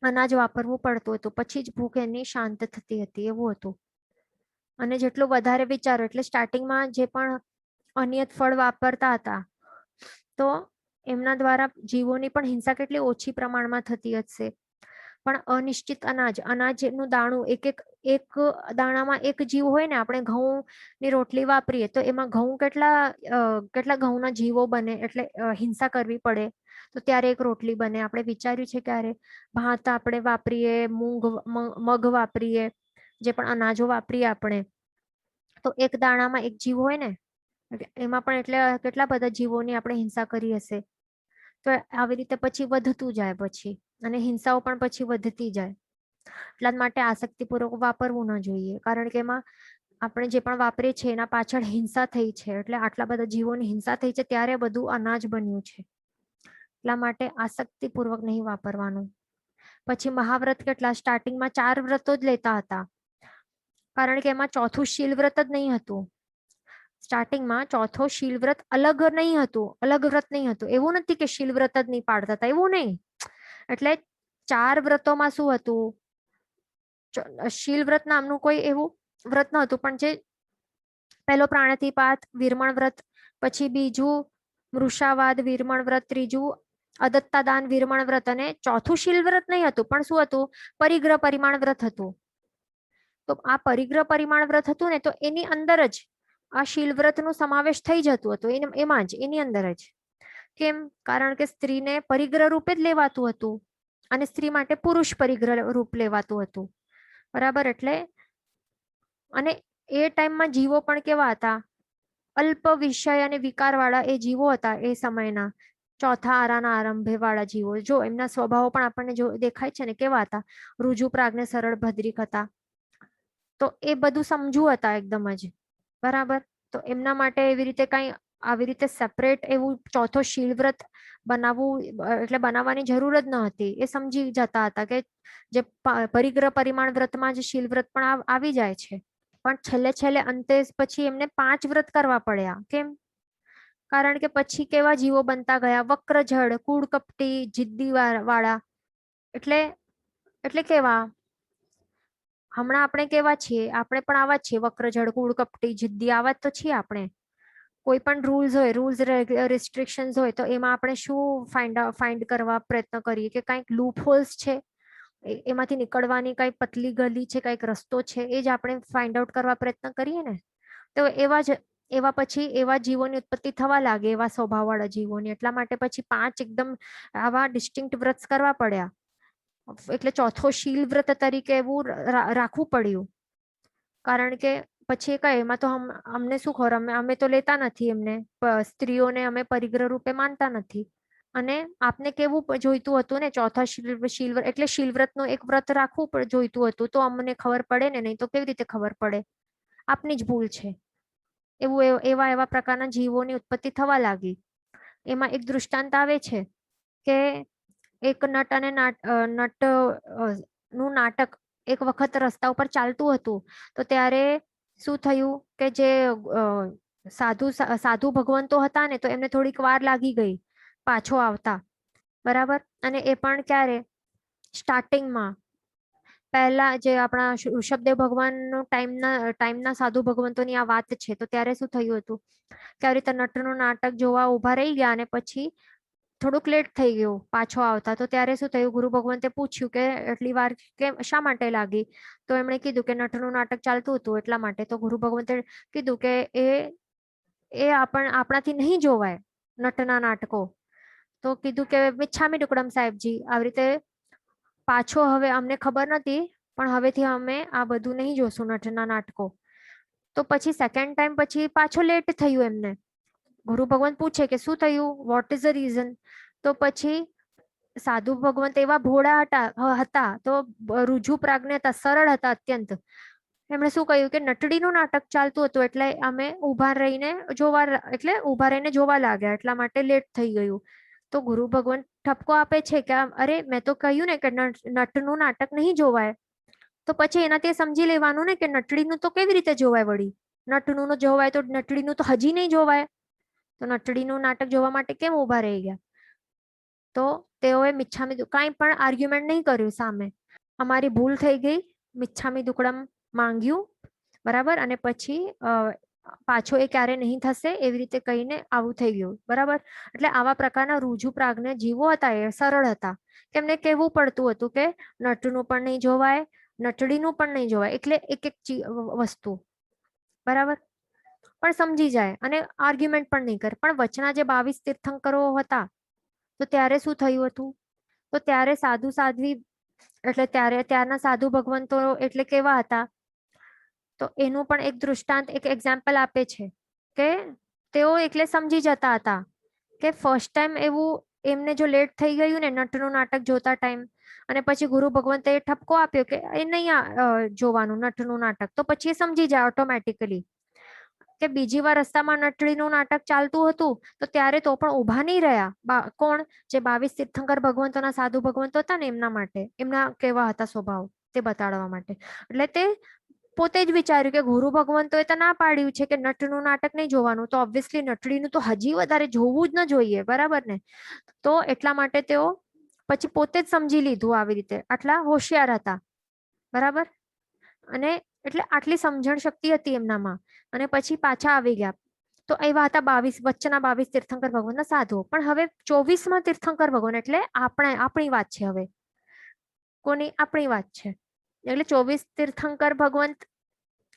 [SPEAKER 1] અનાજ વાપરવું પડતું હતું, પછી જ ભૂખ એની શાંત થતી હતી, એવું હતું. અને જેટલું વધારે વિચારો એટલે સ્ટાર્ટિંગમાં જે પણ અનિયત ફળ વાપરતા હતા તો એમના દ્વારા જીવોની પણ હિંસા કેટલી ઓછી પ્રમાણમાં થતી હશે. પણ અનિશ્ચિત અનાજનું દાણું, એક દાણામાં એક જીવ હોય ને. આપણે ઘઉંની રોટલી વાપરીએ તો એમાં કેટલા ઘઉંના જીવો બને, એટલે હિંસા કરવી પડે તો ત્યારે એક રોટલી બને. આપણે વિચાર્યું છે ક્યારે, ભાત આપણે વાપરીએ, મગ વાપરીએ, જે પણ અનાજો વાપરીએ આપણે, તો એક દાણામાં એક જીવ હોય ને, એમાં પણ એટલે કેટલા બધા જીવોની આપણે હિંસા કરી હશે. તો આવી રીતે પછી વધતું જાય પછી, અને હિંસાઓ પણ પછી વધતી જાય. એટલા માટે આસક્તિપૂર્વક વાપરવું ન જોઈએ, કારણ કે એમાં આપણે જે પણ વાપરીએ છીએ એના પાછળ હિંસા થઈ છે. એટલે આટલા બધા જીવોની હિંસા થઈ છે ત્યારે બધું અનાજ બન્યું છે. એટલા માટે આસક્તિપૂર્વક નહીં વાપરવાનું. પછી મહાવ્રત કેટલા, સ્ટાર્ટિંગમાં 4 વ્રતો જ લેતા હતા, કારણ કે એમાં ચોથું શીલ વ્રત જ નહીં હતું. સ્ટાર્ટિંગમાં ચોથો શીલ વ્રત અલગ નહીં હતું, અલગ વ્રત નહીં હતું. એવું નથી કે શીલ વ્રત જ નહીં પાડતા હતા, એવું નહીં. એટલે 4 વ્રતોમાં શું હતું, શીલ વ્રત નામનું કોઈ એવું વ્રત ન હતું. પણ જે પહેલો પ્રાણાતિપાત વિરમણ વ્રત, પછી બીજું મૃષાવાદ વિરમણ વ્રત, ત્રીજું અદત્તાદાન વિરમણ વ્રત, અને ચોથું શીલ વ્રત નહીં હતું પણ શું હતું, પરિગ્રહ પરિમાણ વ્રત હતું. તો આ પરિગ્રહ પરિમાણ વ્રત હતું ને, તો એની અંદર જ આ શીલ વ્રતનો સમાવેશ થઈ જતું હતું, એમાં જ, એની અંદર જ. કેમ? કારણ કે સ્ત્રીને પરિગ્રહ રૂપે જ લેવાતું હતું અને સ્ત્રી માટે પુરુષ પરિગ્રહ રૂપ લેવાતું હતું, બરાબર. એટલે અને એ ટાઈમમાં જીવો પણ કેવા હતા? અલ્પ વિષય અને વિકાર વાળા એ જીવો હતા એ સમયના, ચોથા આરાના આરંભે વાળા જીવો. જો એમના સ્વભાવો પણ આપણને જો દેખાય છે ને, કેવા હતા? રુજુ પ્રાજ્ઞ સરળ ભદ્રિક હતા. તો એ બધું સમજુ હતા એકદમ જ, બરાબર. તો એમના માટે એવી રીતે કઈ આવી રીતે સેપરેટ એવું ચોથો શીલ વ્રત બનાવવું, એટલે બનાવવાની જરૂર જ ન હતી. એ સમજી જતા હતા કે જે પરિગ્રહ પરિમાણ વ્રતમાં જ શીલ વ્રત પણ આવી જાય છે. પણ છેલ્લે છેલ્લે અંતે પછી એમને 5 વ્રત કરવા પડ્યા. કેમ? કારણ કે પછી કેવા જીવો બનતા ગયા? વક્રજડ, કૂડ કપટી, જિદ્દી વાળા. એટલે એટલે કેવા? હમણાં આપણે કેવા છીએ? આપણે પણ આવા છીએ, વક્રજડ, કૂડ કપટી, જિદ્દી, આવા તો છીએ આપણે. કોઈ પણ રૂલ્સ હોય, રૂલ્સ રિસ્ટ્રિક્શન્સ હોય, તો એમાં આપણે શું ફાઇન્ડ કરવા પ્રયત્ન કરીએ કે કંઈક લૂપ હોલ્સ છે, એમાંથી નીકળવાની કઈ પતલી ગલી છે, કઈક રસ્તો છે, એ જ આપણે ફાઇન્ડ આઉટ કરવા પ્રયત્ન કરીએ ને. તો એવા પછી એવા જીવોની ઉત્પત્તિ થવા લાગે, એવા સ્વભાવવાળા જીવોની. એટલા માટે પછી 5 એકદમ આવા ડિસ્ટિંક્ટ વ્રત કરવા પડ્યા. એટલે ચોથો શીલ વ્રત તરીકે એવું રાખવું પડ્યું. કારણ કે પછી કઈ એમાં તો અમને શું ખબર, અમે તો લેતા નથી એમને, સ્ત્રીઓને અમે પરિગ્રહ રૂપે માનતા નથી. અને આપને કેવું જોઈતું હતું ને, ચોથા શીલ એટલે શીલ વ્રતનું એક વ્રત રાખવું જોઈતું હતું, તો અમને ખબર પડે ને. નહીં તો કેવી રીતે ખબર પડે? આપની જ ભૂલ છે. એવા એવા પ્રકારના જીવોની ઉત્પત્તિ થવા લાગી. એમાં એક દૃષ્ટાંત આવે છે કે એક નટ અને નટ નું નાટક એક વખત રસ્તા ઉપર ચાલતું હતું. તો ત્યારે શું થયું કે જે સાધુ ભગવંતો હતા ને, તો એમને થોડીક વાર લાગી ગઈ પાછો આવતા, બરાબર. અને એ પણ ક્યારે? સ્ટાર્ટિંગમાં, પહેલા જે આપણા ઋષભદેવ ભગવાન ટાઈમના સાધુ ભગવંતોની આ વાત છે. તો ત્યારે શું થયું હતું કે આવી રીતે નટનું નાટક જોવા ઉભા રહી ગયા, અને પછી થોડુંક લેટ થઈ ગયું પાછો આવતા. તો ત્યારે શું થયું? ગુરુ ભગવંતે પૂછ્યું કે એટલી વાર કેમ, શા માટે લાગી? તો એમણે કીધું કે નટનું નાટક ચાલતું હતું એટલા માટે. તો ગુરુ ભગવંતે કીધું કે એ આપણાથી નહીં જોવાય નટના નાટકો. તો કીધું કે મિચ્છામી દુક્કડમ સાહેબજી, આવી રીતે પાછો હવે અમને ખબર નથી, પણ હવેથી અમે આ બધું નહીં જોશું નટના નાટકો. તો પછી સેકન્ડ ટાઈમ પછી પાછો લેટ થયું એમને. ગુરુ ભગવંત પૂછે કે શું થયું, વોટ ઇઝ ધ રીઝન? તો પછી સાધુ ભગવંત એવા ભોળા હતા, તો રુજુ પ્રાજ્ઞ હતા, સરળ હતા અત્યંત. એમણે શું કહ્યું કે નટડીનું નાટક ચાલતું હતું એટલે અમે ઉભા રહીને જોવા લાગ્યા, એટલા માટે લેટ થઈ ગયું. તો ગુરુ ભગવાન ઠપકો આપે છે કે અરે મેં તો કહ્યું ને કે નટનું નાટક નહીં જોવાય. તો પછી એનાથી સમજી લેવાનું ને કે નટડીનું તો કેવી રીતે જોવાય વળી? નટનું જોવાય તો નટડીનું તો હજી નહીં જોવાય. તો નટડીનું નાટક જોવા માટે કેમ ઉભા રહી ગયા? તો તેઓએ મિચ્છામી કાંઈ પણ આર્ગ્યુમેન્ટ નહીં કર્યું સામે. અમારી ભૂલ થઈ ગઈ, મિચ્છામી દુક્કડમ માંગ્યું, બરાબર. અને પછી પાછો એ ક્યારે નહીં થશે એવી રીતે કહીને આવું થઈ ગયું, બરાબર. એટલે આવા પ્રકારના રુજુ પ્રાજ્ઞ જીવો હતા, એ સરળ હતા. તેમને કહેવું પડતું હતું કે નટનું પણ નહીં જોવાય, નટડીનું પણ નહીં જોવાય, એટલે એક એક વસ્તુ, બરાબર. પણ સમજી જાય અને આર્ગ્યુમેન્ટ પણ નહીં કરે. પણ વચના જે 22 તીર્થંકરો હતા, તો ત્યારે શું થયું હતું? તો ત્યારે સાધુ સાધ્વી એટલે ત્યારના સાધુ ભગવંતો એટલે કેવા હતા? તો એનું પણ એક દૃષ્ટાંત, એક એક્ઝામ્પલ આપે છે કે તેઓ એટલે સમજી જતા હતા કે ફર્સ્ટ ટાઈમ એવું એમને જો લેટ થઈ ગયું ને નટનું નાટક જોતા ટાઈમ, અને પછી ગુરુ ભગવંતે ઠપકો આપ્યો કે એ નહીં જોવાનું નટનું નાટક, તો પછી એ સમજી જાય ઓટોમેટિકલી કે બીજી વાર રસ્તામાં નટડીનું નાટક ચાલતું હતું તો ત્યારે તો પણ ઉભા નહીં રહ્યા. કોણ? જે 22 તીર્થંકર ભગવંતોના સાધુ ભગવંતો હતા ને, એમના માટે, એમના કેવા હતા સ્વભાવ તે બતાડવા માટે. એટલે તે પોતે જ વિચાર્યું કે ગુરુ ભગવંતોએ તો ના પાડ્યું છે કે નટનું નાટક નહીં જોવાનું, તો ઓબ્વિયસલી નટડીનું તો હજી વધારે જોવું જ ન જોઈએ, બરાબર ને? તો એટલા માટે તેઓ પછી પોતે જ સમજી લીધું આવી રીતે, આટલા હોશિયાર હતા, બરાબર. અને એટલે આટલી સમજણ શક્તિ હતી એમનામાં, અને પછી પાછા આવી ગયા. તો એવા હતા 22 વચ્ચેના 22 તીર્થંકર ભગવાનના સાધુ. પણ હવે 24માં તીર્થંકર ભગવાન એટલે આપણી વાત છે. હવે કોની? આપણી વાત છે. એટલે 24 તીર્થંકર ભગવંત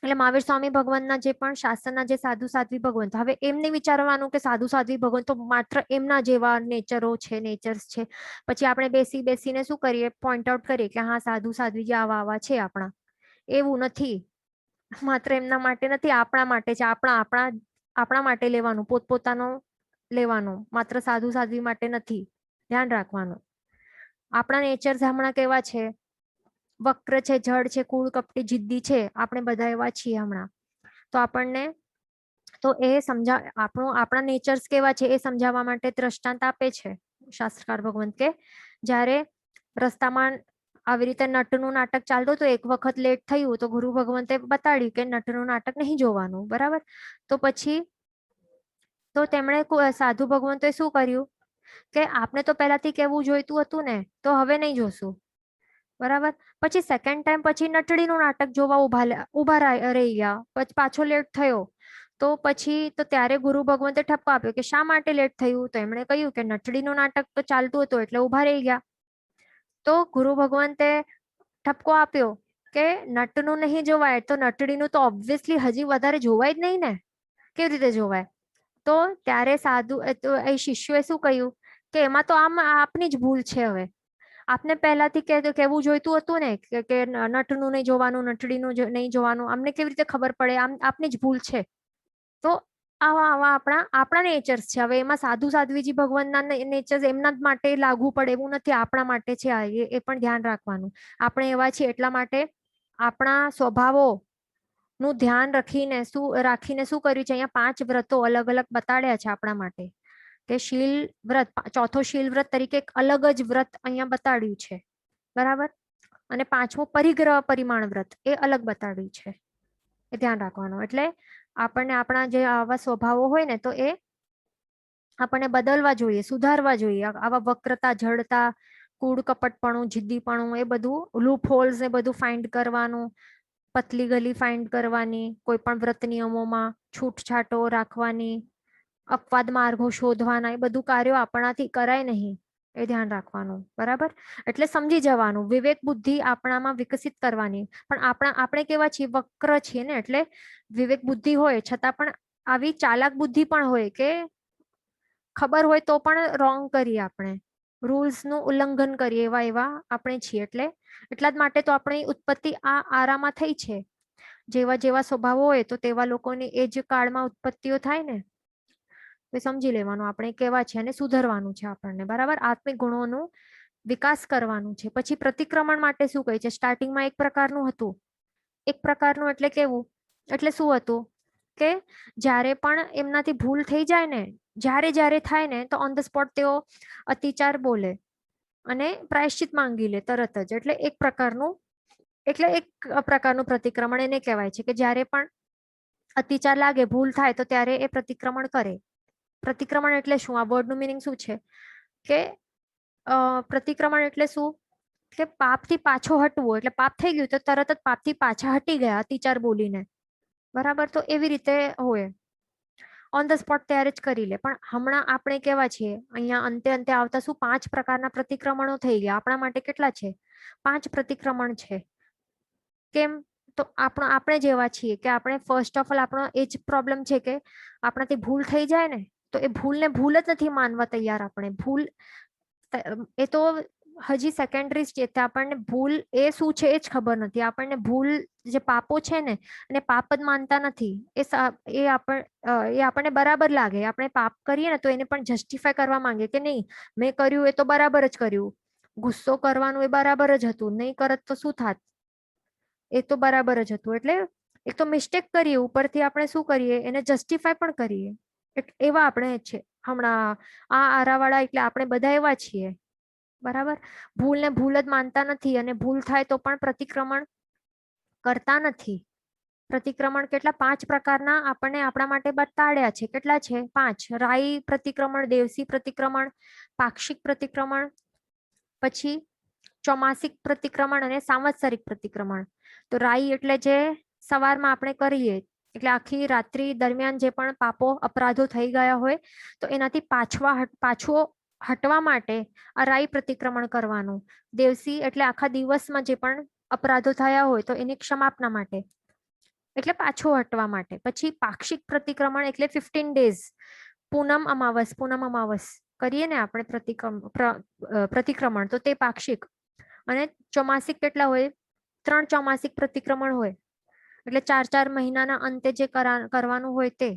[SPEAKER 1] એટલે મહાવીર સ્વામી ભગવાનના જે પણ શાસનના જે સાધુ સાધ્વી ભગવંત, હવે એમને વિચારવાનું કે સાધુ સાધ્વી ભગવંત તો માત્ર એમના જેવા નેચરો છે, નેચર્સ છે. પછી આપણે બેસીને શું કરીએ, પોઈન્ટ આઉટ કરીએ કે હા સાધુ સાધ્વીજી આવા આવા છે આપણા. એવું નથી, માત્ર એમના માટે નથી, આપણા માટે છે. આપણા માટે લેવાનું, પોતપોતાનો લેવાનું, માત્ર સાધુ સાધ્વી માટે નથી. ધ્યાન રાખવાનું. આપણા નેચર્સ હમણાં કેવા છે, વક્ર છે, જડ છે, કુળ કપટી, જિદ્દી છે. આપણે બધા એવા છીએ હમણાં. તો આપણને તો એ આપણા નેચર્સ કેવા છે એ સમજાવવા માટે દ્રષ્ટાંત આપે છે શાસ્ત્રકાર ભગવંત કે જ્યારે રસ્તામાં આવી રીતે નટનું નાટક ચાલતું હતું, એક વખત લેટ થયું તો ગુરુ ભગવંતે બતાડ્યું કે નટનું નાટક નહીં જોવાનું, બરાબર. તો પછી તો તેમણે સાધુ ભગવંતોએ શું કર્યું કે આપણે તો પહેલાથી કેવું જોઈતું હતું ને, તો હવે નહીં જોશું, બરાબર. પછી સેકન્ડ ટાઈમ પછી નટડીનું નાટક જોવા ઉભા રહી ગયા, પછી પાછો લેટ થયો. તો પછી તો ત્યારે ગુરુ ભગવંતે ઠપકો આપ્યો કે શા માટે લેટ થયું. તો એમણે કહ્યું કે નટડીનું નાટક તો ચાલતું હતું એટલે ઉભા રહી ગયા. તો ગુરુ ભગવંતે ઠપકો આપ્યો કે નટનું નહીં જોવાય તો નટડીનું તો ઓબ્વિયસલી હજી વધારે જોવાય જ નહીં ને, કેવી રીતે જોવાય. તો ત્યારે એ શિષ્યોએ શું કહ્યું કે એમાં તો આપની જ ભૂલ છે. હવે આપને પહેલાથી કેવું જોઈતું હતું ને કે નટનું નહીં જોવાનું, નટડીનું નહીં જોવાનું. અમને કેવી રીતે ખબર પડે, આપની જ ભૂલ છે. તો આવા આપણા નેચર્સ છે. હવે એમાં સાધુ સાધ્વીજી ભગવાનના નેચર્સ એમના જ માટે લાગુ પડે એવું નથી, આપણા માટે છે. એ પણ ધ્યાન રાખવાનું. આપણે એવા છીએ એટલા માટે આપણા સ્વભાવો નું ધ્યાન રાખીને શું કર્યું છે, અહીંયા 5 વ્રતો અલગ અલગ બતાડ્યા છે આપણા માટે. કે શીલ વ્રત, ચોથો શીલ વ્રત તરીકે એક અલગ જ વ્રત અહીંયા બતાડ્યું છે, બરાબર. અને 5મું પરિગ્રહ પરિમાણ વ્રત એ અલગ બતાડ્યું છે. એ ધ્યાન રાખવાનું. એટલે આપણને આપણા જે આવા સ્વભાવો હોય ને તો એ આપણને બદલવા જોઈએ, સુધારવા જોઈએ. આવા વક્રતા, જડતા, કૂડ કપટપણું, જિદ્દીપણું, એ બધું લૂપ હોલ્સ ને બધું ફાઇન્ડ કરવાનું, પતલી ગલી ફાઇન્ડ કરવાની, કોઈ પણ વ્રત નિયમોમાં છૂટછાટો રાખવાની, અપવાદ માર્ગો શોધવાના, એ બધું કાર્યો આપણાથી કરાય નહીં. એ ધ્યાન રાખવાનું, બરાબર. એટલે સમજી જવાનું, વિવેક બુદ્ધિ આપણામાં વિકસિત કરવાની. પણ આપણે કેવા છીએ, વક્ર છીએ ને, એટલે વિવેક બુદ્ધિ હોય છતાં પણ આવી ચાલાક બુદ્ધિ પણ હોય કે ખબર હોય તો પણ રોંગ કરીએ, આપણે રૂલ્સનું ઉલ્લંઘન કરીએ, એવા આપણે છીએ. એટલા જ માટે તો આપણી ઉત્પત્તિ આ આરામાં થઈ છે. જેવા જેવા સ્વભાવો હોય તો તેવા લોકોની એ જ કાળમાં ઉત્પત્તિઓ થાય ને. તો સમજી લેવાનું આપણે કેવા છે અને સુધરવાનું છે આપણને, બરાબર. આત્મિક ગુણોનું વિકાસ કરવાનું છે. પછી પ્રતિક્રમણ માટે શું કહે છે, સ્ટાર્ટિંગમાં એક પ્રકારનું હતું. એક પ્રકારનું એટલે કેવું, એટલે શું હતું કે જ્યારે પણ એમનાથી ભૂલ થઈ જાય ને, જ્યારે થાય ને તો ઓન ધ સ્પોટ તેઓ અતિચાર બોલે અને પ્રાયશ્ચિત માંગી લે તરત જ. એટલે એક પ્રકારનું પ્રતિક્રમણ એને કહેવાય છે કે જ્યારે પણ અતિચાર લાગે, ભૂલ થાય તો ત્યારે એ પ્રતિક્રમણ કરે. પ્રતિક્રમણ એટલે શું, આ વર્ડનું મિનિંગ શું છે કે પ્રતિક્રમણ એટલે શું કે પાપથી પાછો હટવું. એટલે પાપ થઈ ગયું તો તરત જ પાપથી પાછા હટી ગયા અતિચાર બોલીને, બરાબર. તો એવી રીતે હોય, ઓન ધ સ્પોટ ત્યારે જ કરી લે. પણ હમણાં આપણે કેવા છીએ, અહીંયા અંતે આવતા શું 5 પ્રકારના પ્રતિક્રમણો થઈ ગયા. આપણા માટે કેટલા છે, 5 પ્રતિક્રમણ છે. કેમ, તો આપણે જેવા છીએ કે આપણે ફર્સ્ટ ઓફ ઓલ આપણો એ જ પ્રોબ્લેમ છે કે આપણાથી ભૂલ થઈ જાય ને તો એ ભૂલને ભૂલ જ નથી માનવા તૈયાર. આપણે ભૂલ એ તો હજી સેકન્ડરી છે. આપણને ભૂલ એ શું છે એ જ ખબર નથી. આપણને ભૂલ જે પાપો છે ને અને પાપ જ માનતા નથી. એ આપણને બરાબર લાગે. આપણે પાપ કરીએ ને તો એને પણ જસ્ટિફાય કરવા માંગે કે નહીં, મેં કર્યું એ તો બરાબર જ કર્યું. ગુસ્સો કરવાનું એ બરાબર જ હતું, નહીં કરત તો શું થાત, એ તો બરાબર જ હતું. એટલે એક તો મિસ્ટેક કરીએ, ઉપરથી આપણે શું કરીએ, એને જસ્ટિફાય પણ કરીએ. એવા આપણે છે હમણાં આ આરાવાળા. એટલે આપણે બધા એવા છીએ, બરાબર. ભૂલ ને ભૂલ જ માનતા નથી અને ભૂલ થાય તો પણ પ્રતિક્રમણ કરતા નથી. પ્રતિક્રમણ કેટલા 5 પ્રકારના આપણને આપણા માટે બતાડ્યા છે. કેટલા છે, 5. રાઈ પ્રતિક્રમણ, દેવસી પ્રતિક્રમણ, પાક્ષિક પ્રતિક્રમણ, પછી ચોમાસિક પ્રતિક્રમણ અને સાંવત્સરિક પ્રતિક્રમણ. તો રાઈ એટલે જે સવારમાં આપણે કરીએ, એટલે આખી રાત્રિ દરમિયાન જે પણ પાપો અપરાધો થઈ ગયા હોય તો એનાથી પાછો હટવા માટે આ રાઈ પ્રતિક્રમણ કરવાનું. દેવસી એટલે આખા દિવસમાં જે પણ અપરાધો થયા હોય તો એની ક્ષમાપના માટે, એટલે પાછો હટવા માટે. પછી પાક્ષિક પ્રતિક્રમણ એટલે 15 ડેઝ, પૂનમ અમાવસ કરીએ ને આપણે પ્રતિક્રમણ, તો તે પાક્ષિક. અને ચોમાસિક કેટલા હોય? 3 ચોમાસિક પ્રતિક્રમણ હોય, એટલે 4 મહિનાના અંતે જે કરવાનું હોય તે.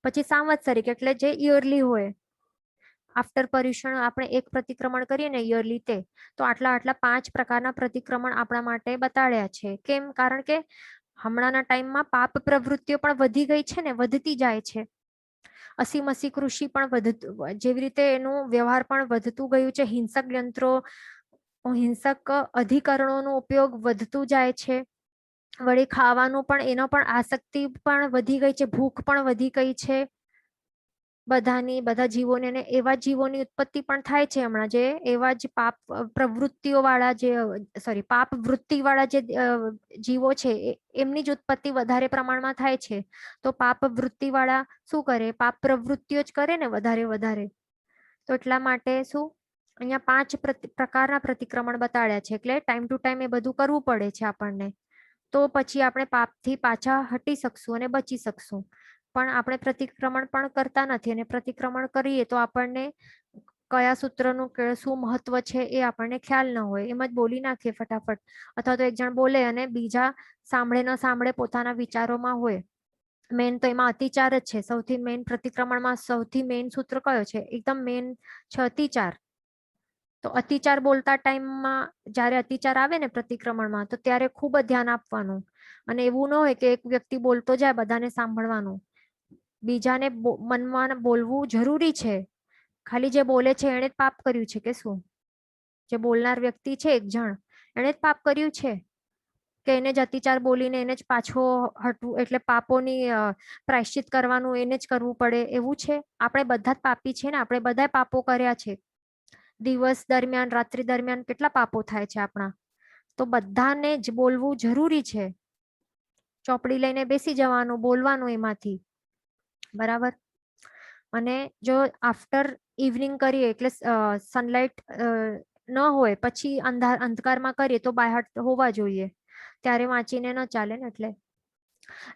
[SPEAKER 1] પછી સાંવત્સરિક એટલે જે યરલી હોય, આફ્ટર પર્યુષણ આપણે એક પ્રતિક્રમણ કરીએ ને યરલી, તે. તો આટલા 5 પ્રકારના પ્રતિક્રમણ આપણા માટે બતાડ્યા છે. કેમ? કારણ કે હમણાંના ટાઈમમાં પાપ પ્રવૃત્તિઓ પણ વધી ગઈ છે ને, વધતી જાય છે. અસીમસી કૃષિ પણ જેવી રીતે એનું વ્યવહાર પણ વધતું ગયું છે, હિંસક યંત્રો, હિંસક અધિકરણોનો ઉપયોગ વધતું જાય છે. વળી ખાવાનું પણ, એનો પણ આસક્તિ પણ વધી ગઈ છે, ભૂખ પણ વધી ગઈ છે બધા જીવોને. એવા જીવોની ઉત્પત્તિ પણ થાય છે હમણાં, જે એવા જ પાપ પ્રવૃત્તિઓ વાળા પાપ વૃત્તિ વાળા જે જીવો છે એમની જ ઉત્પત્તિ વધારે પ્રમાણમાં થાય છે. તો પાપ વૃત્તિ વાળા શું કરે? પાપ પ્રવૃત્તિઓ જ કરે ને વધારે. તો એટલા માટે શું અહીંયા 5 પ્રકારના પ્રતિક્રમણ બતાડ્યા છે. એટલે ટાઈમ ટુ ટાઈમ એ બધું કરવું પડે છે આપણને, તો પછી આપણે પાપથી પાછા હટી શકશું અને બચી શકશું. પણ આપણે પ્રતિક્રમણ પણ કરતા નથી, અને પ્રતિક્રમણ કરીએ તો આપણને કયા સૂત્રનું શું મહત્વ છે એ આપણને ખ્યાલ ન હોય, એમ જ બોલી નાખીએ ફટાફટ. અથવા તો એક જણ બોલે અને બીજા સાંભળે ન સાંભળે પોતાના વિચારોમાં હોય. મેન તો એમાં અતિચાર જ છે. સૌથી મેન પ્રતિક્રમણમાં સૌથી મેન સૂત્ર કયો છે? એકદમ મેન છે અતિચાર. તો અતિચાર બોલતા ટાઈમમાં જ્યારે અતિચાર આવે ને પ્રતિક્રમણમાં, તો ત્યારે ખૂબ જ ધ્યાન આપવાનું. અને એવું ન હોય કે એક વ્યક્તિ બોલતો જાય, બધાને સાંભળવાનું. બીજાને મનમાં બોલવું જરૂરી છે. ખાલી જે બોલે છે એણે જ પાપ કર્યું છે કે શું? જે બોલનાર વ્યક્તિ છે એક જણ, એણે જ પાપ કર્યું છે કે એને જ અતિચાર બોલીને એને જ પાછો હટવું, એટલે પાપોની પ્રાયશ્ચિત કરવાનું એને જ કરવું પડે એવું છે? આપણે બધા જ પાપી છે ને, આપણે બધા પાપો કર્યા છે. દિવસ દરમિયાન, રાત્રિ દરમિયાન કેટલા પાપો થાય છે આપણા. તો બધાને જ બોલવું જરૂરી છે. ચોપડી લઈને બેસી જવાનું, બોલવાનું એમાંથી, બરાબર. અને જો આફ્ટર ઇવનિંગ કરીએ એટલે સનલાઇટ ન હોય, પછી અંધકારમાં કરીએ તો બાયહાટ હોવા જોઈએ, ત્યારે વાંચીને ન ચાલે ને.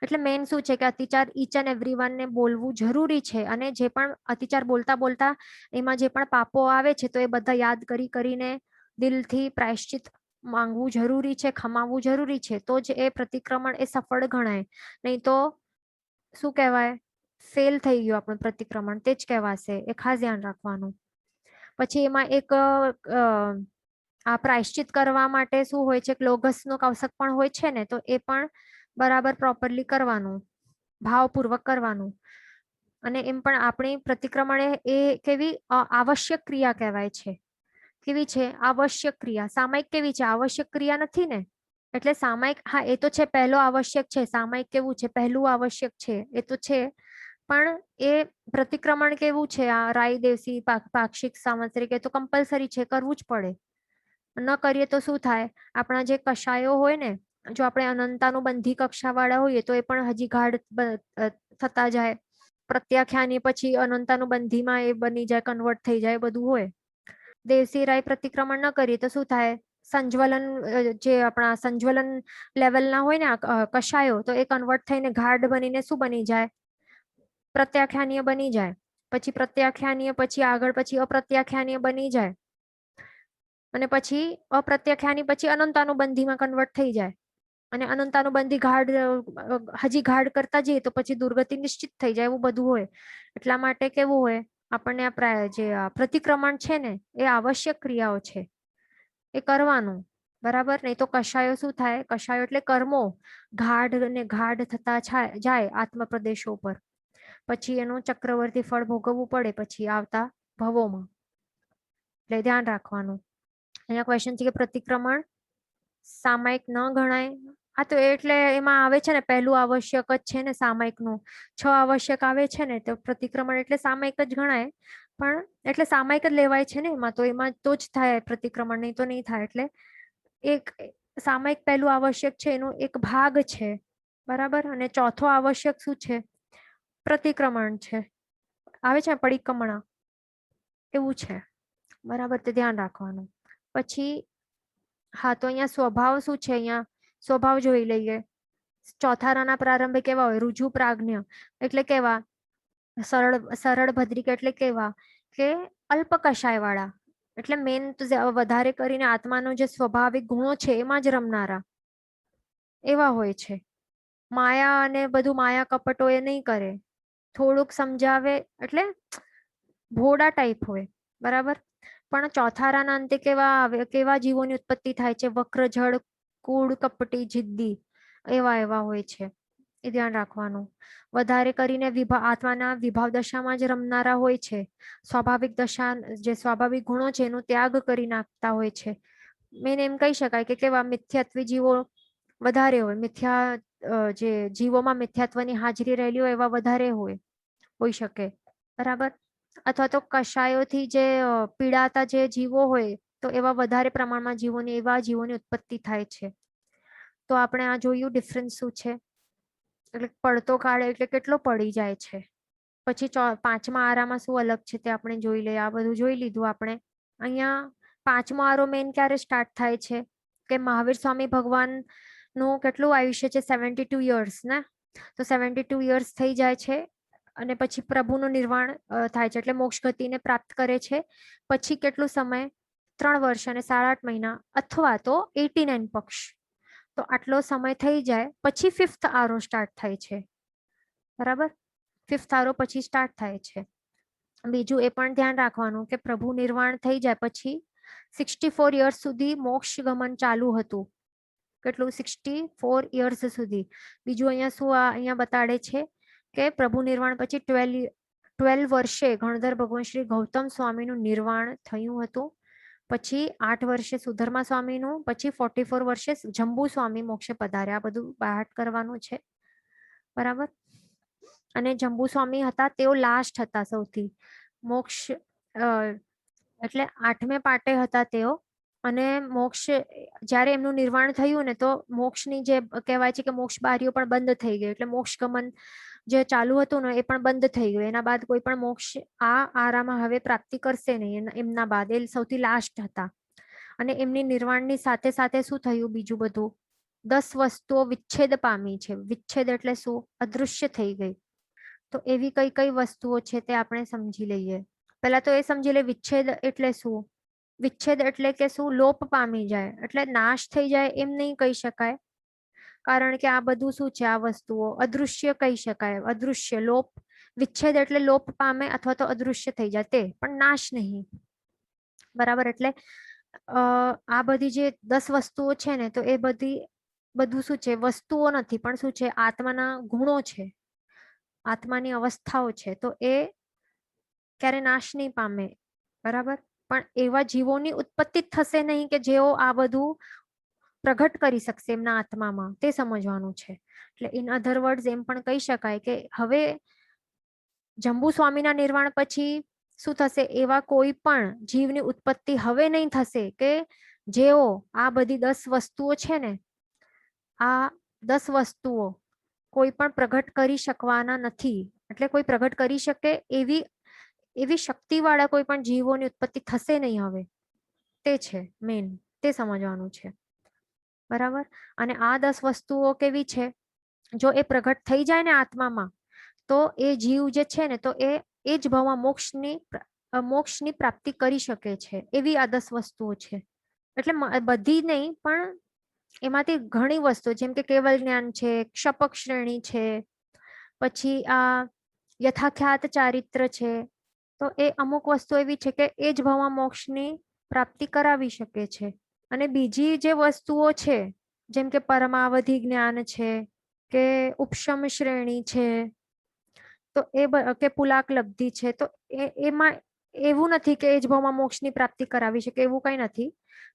[SPEAKER 1] એટલે મેન શું છે કે અતિચાર ઈચ એન્ડ એવરીવન ને બોલવું જરૂરી છે. અને જે પણ અતિચાર બોલતા એમાં જે પણ પાપો આવે છે, તો એ બધા યાદ કરીને દિલથી પ્રાયશ્ચિત માંગવું જરૂરી છે, ખમાવવું જરૂરી છે. તો જ એ પ્રતિક્રમણ એ સફળ ગણાય. નહીં તો શું કહેવાય? ફેલ થઈ ગયું આપણું પ્રતિક્રમણ, તે જ કહેવાશે. એ ખાસ ધ્યાન રાખવાનું. પછી એમાં એક આ પ્રાયશ્ચિત કરવા માટે શું હોય છે? લોગસનો કૌશક પણ હોય છે ને, તો એ પણ બરાબર પ્રોપરલી કરવાનું, ભાવપૂર્વક કરવાનું. અને એમ પણ આપણી પ્રતિક્રમણ એ કેવી આવશ્યક ક્રિયા કહેવાય છે. કેવી છે? આવશ્યક ક્રિયા. સામાયિક કેવી છે? આવશ્યક ક્રિયા નથી ને. એટલે સામાયિક, હા એ તો છે, પહેલો આવશ્યક છે. સામાયિક કેવું છે? પહેલું આવશ્યક છે, એ તો છે. પણ એ પ્રતિક્રમણ કેવું છે? આ રાય દેવસી પાક્ષિક સાંવત્સરિક, એ તો કમ્પલસરી છે, કરવું જ પડે. ન કરીએ તો શું થાય? આપણા જે કષાયો હોય ને, જો આપણે અનંતાનુબંધી કક્ષા વાળા હોઈએ તો એ પણ હજી ગાઢ થતા જાય. પ્રત્યાખ્યાની પછી અનંતાનુબંધીમાં એ બની જાય, કન્વર્ટ થઈ જાય, બધું હોય. દેવસી રાય પ્રતિક્રમણ ન કરીએ તો શું થાય? સંજ્વલન, જે આપણા સંજ્વલન લેવલના હોય ને કષાયો, તો એ કન્વર્ટ થઈને ગાઢ બનીને શું બની જાય? પ્રત્યાખ્યાનીય બની જાય. પછી પ્રત્યાખ્યાનીય પછી આગળ પછી અપ્રત્યાખ્યાનીય બની જાય. અને પછી અપ્રત્યાખ્યાની પછી અનંતાનુબંધીમાં કન્વર્ટ થઈ જાય. અને અનંતાનુબંધી હજી ગાઢ કરતા જઈએ તો પછી દુર્ગતિ નિશ્ચિત થઈ જાય, એવું બધું હોય. એટલા માટે કેવું હોય? આપણને જે પ્રતિક્રમણ છે ને, એ આવશ્યક ક્રિયાઓ છે, એ કરવાનું, બરાબર. નહીં તો કષાયો શું થાય? કષાયો એટલે કર્મો ગાઢ ને ગાઢ થતા જાય આત્મપ્રદેશો પર. પછી એનું ચક્રવર્તી ફળ ભોગવવું પડે પછી આવતા ભવોમાં. એટલે ધ્યાન રાખવાનું. અહીંયા ક્વેશ્ચન છે કે પ્રતિક્રમણ સામાયિક ન ગણાય. હા, તો એટલે એમાં આવે છે ને, પહેલું આવશ્યક જ છે ને સામાયિકનું. 6 આવશ્યક આવે છે ને, તો પ્રતિક્રમણ એટલે સામાયિક જ ગણાય. પણ એટલે સામાયિક જ લેવાય છે ને એમાં, તો એમાં તો જ થાય પ્રતિક્રમણ, નહીં તો નહીં થાય. એટલે એક સામાયિક પહેલું આવશ્યક છે, એનો એક ભાગ છે, બરાબર. અને ચોથો આવશ્યક શું છે? પ્રતિક્રમણ છે. આવે છે પરિક્રમણા, એવું છે, બરાબર. તે ધ્યાન રાખવાનું. પછી હા, તો અહીંયા સ્વભાવ શું છે? અહીંયા સ્વભાવ જોઈ લઈએ. ચોથા રાના પ્રારંભે કેવા હોય? રુજુ પ્રાજ્ઞ એટલે કેવા? સરળ ભદ્રિક એટલે કેવા? કે અલ્પ કષાય વાળા. એટલે મેન વધારે કરીને આત્માનો જે સ્વાભાવિક ગુણો છે એમાં જ રમનારા એવા હોય છે. માયા અને બધું માયા કપટો એ નહીં કરે, થોડુંક સમજાવે એટલે ભોળા ટાઈપ હોય, બરાબર. પણ ચોથારાના અંતે કેવા જીવોની ઉત્પત્તિ થાય છે? વક્ર, જળ, કૂળ, કપટી, જિદ્દી એવા હોય છે. એ ધ્યાન રાખવાનું. વધારે કરીને આત્માના વિભાવ દશામાં જ રમનારા હોય છે. સ્વાભાવિક દશા, જે સ્વાભાવિક ગુણો છે એનો ત્યાગ કરી નાખતા હોય છે. મેન એમ કહી શકાય કે કેવા મિથ્યાત્વી જીવો વધારે હોય. જે જીવોમાં મિથ્યાત્વની હાજરી રહેલી હોય એવા વધારે હોઈ શકે, બરાબર. અથવા તો કષાયોથી જે પીડાતા જે જીવો હોય તો એવા વધારે પ્રમાણમાં એવા જીવોની ઉત્પત્તિ થાય છે. તો આપણે આ જોયું ડિફરન્સ શું છે. એટલે પડતો કાળ એટલે કેટલો પડી જાય છે. પછી પાંચમા આરામાં શું અલગ છે તે આપણે જોઈ લઈએ. આ બધું જોઈ લીધું આપણે. અહીંયા પાંચમો આરો મેન ક્યારે સ્ટાર્ટ થાય છે? કે મહાવીર સ્વામી ભગવાન નું કેટલું આયુષ્ય છે? 72 યર્સ ને. તો 72 યર્સ થઈ જાય છે અને પછી પ્રભુનું નિર્વાણ થાય છે, એટલે મોક્ષ ગતિને પ્રાપ્ત કરે છે. પછી કેટલો સમય? 3 વર્ષ અને 8.5 મહિના અથવા તો 89 પક્ષ. તો આટલો સમય થઈ જાય પછી 5th આરો સ્ટાર્ટ થાય છે, બરાબર. 5th આરો પછી સ્ટાર્ટ થાય છે. બીજું એ પણ ધ્યાન રાખવાનું કે પ્રભુ નિર્વાણ થઈ જાય પછી 64 યર્સ સુધી મોક્ષ ગમન ચાલુ હતું. કેટલું? 64 યર્સ સુધી. બીજું અહીંયા શું અહીંયા બતાડે છે કે પ્રભુ નિર્વાણ પછી 12 વર્ષે ગણધર ભગવાન શ્રી ગૌતમ સ્વામીનું નિર્વાણ થયું હતું. પછી 8 વર્ષે સુધર્મા સ્વામીનું, પછી 44 વર્ષે જંબુ સ્વામી મોક્ષે પધાર્યા. આ બધું બહાર કરવાનું છે, બરાબર. અને જંબુ સ્વામી હતા તેઓ લાસ્ટ હતા સૌથી. મોક્ષ એટલે 8મે પાટે હતા તેઓ. અને મોક્ષ જ્યારે એમનું નિર્વાણ થયું ને તો મોક્ષની જે કહેવાય છે કે મોક્ષ બારીઓ પણ બંધ થઈ ગઈ. એટલે મોક્ષ ગમન જે ચાલુ હતું ને એ પણ બંધ થઈ ગયું. એના બાદ કોઈ પણ મોક્ષ આ આરામાં હવે પ્રાપ્તિ કરશે નહીં. એમના બાદ એ સૌથી લાસ્ટ હતા. અને એમની નિર્વાણની સાથે સાથે શું થયું બીજું બધું? 10 વસ્તુઓ વિચ્છેદ પામી છે. વિચ્છેદ એટલે શું? અદૃશ્ય થઈ ગઈ. તો એવી કઈ વસ્તુઓ છે તે આપણે સમજી લઈએ. પહેલા તો એ સમજી લે વિચ્છેદ એટલે શું. વિચ્છેદ એટલે કે શું? લોપ પામી જાય, એટલે નાશ થઈ જાય એમ નહીં કહી શકાય. કારણ કે આ બધું શું છે? આ વસ્તુઓ અદૃશ્ય કહી શકાય. અદૃશ્ય લોપ. વિચ્છેદ એટલે લોપ પામે અથવા તો અદૃશ્ય થઈ જાય, તે પણ નાશ નહીં, બરાબર. એટલે આ બધી જે 10 વસ્તુઓ છે ને તો એ બધું શું છે? વસ્તુઓ નથી પણ શું છે? આત્માના ગુણો છે, આત્માની અવસ્થાઓ છે. તો એ ક્યારે નાશ નહીં પામે, બરાબર. પણ એવા જીવોની ઉત્પત્તિ થશે નહીં કે જેઓ આ બધું પ્રગટ કરી શકશે એમના આત્મામાં, તે સમજવાનું છે. એટલે ઇન અધર વર્ડ્સ એમ પણ કહી શકાય કે હવે જંબુ સ્વામીના નિર્વાણ પછી શું થશે? એવા કોઈ પણ જીવની ઉત્પત્તિ હવે નહીં થશે કે જેઓ આ બધી 10 વસ્તુઓ છે ને, આ 10 વસ્તુઓ કોઈ પણ પ્રગટ કરી શકવાના નથી. એટલે કોઈ પ્રગટ કરી શકે એવી શક્તિવાળા કોઈ પણ જીવોની ઉત્પત્તિ થશે નહીં હવે. તે છે મેન, તે સમજવાનું છે, બરાબર. અને આ 10 વસ્તુઓ કેવી છે? જો એ પ્રગટ થઈ જાય ને આત્મામાં તો એ જીવ જે છે ને તો એ જ ભાવમાં મોક્ષની પ્રાપ્તિ કરી શકે છે. એવી આ 10 વસ્તુઓ છે. એટલે બધી નહીં પણ એમાંથી ઘણી વસ્તુઓ, જેમ કે કેવલ જ્ઞાન છે, ક્ષપક શ્રેણી છે, પછી આ યથાખ્યાત ચારિત્ર છે. તો એ અમુક વસ્તુ એવી છે કે એ જ ભાવમાં મોક્ષની પ્રાપ્તિ કરાવી શકે છે. અને બીજી જે વસ્તુઓ છે જેમ કે પરમાવધિ જ્ઞાન છે કે ઉપશમ શ્રેણી છે, તો કે પુલાકલબ્ધિ છે, તો એમાં એવું નથી કે એ જ ભાવમાં મોક્ષની પ્રાપ્તિ કરાવી શકે, એવું કઈ નથી.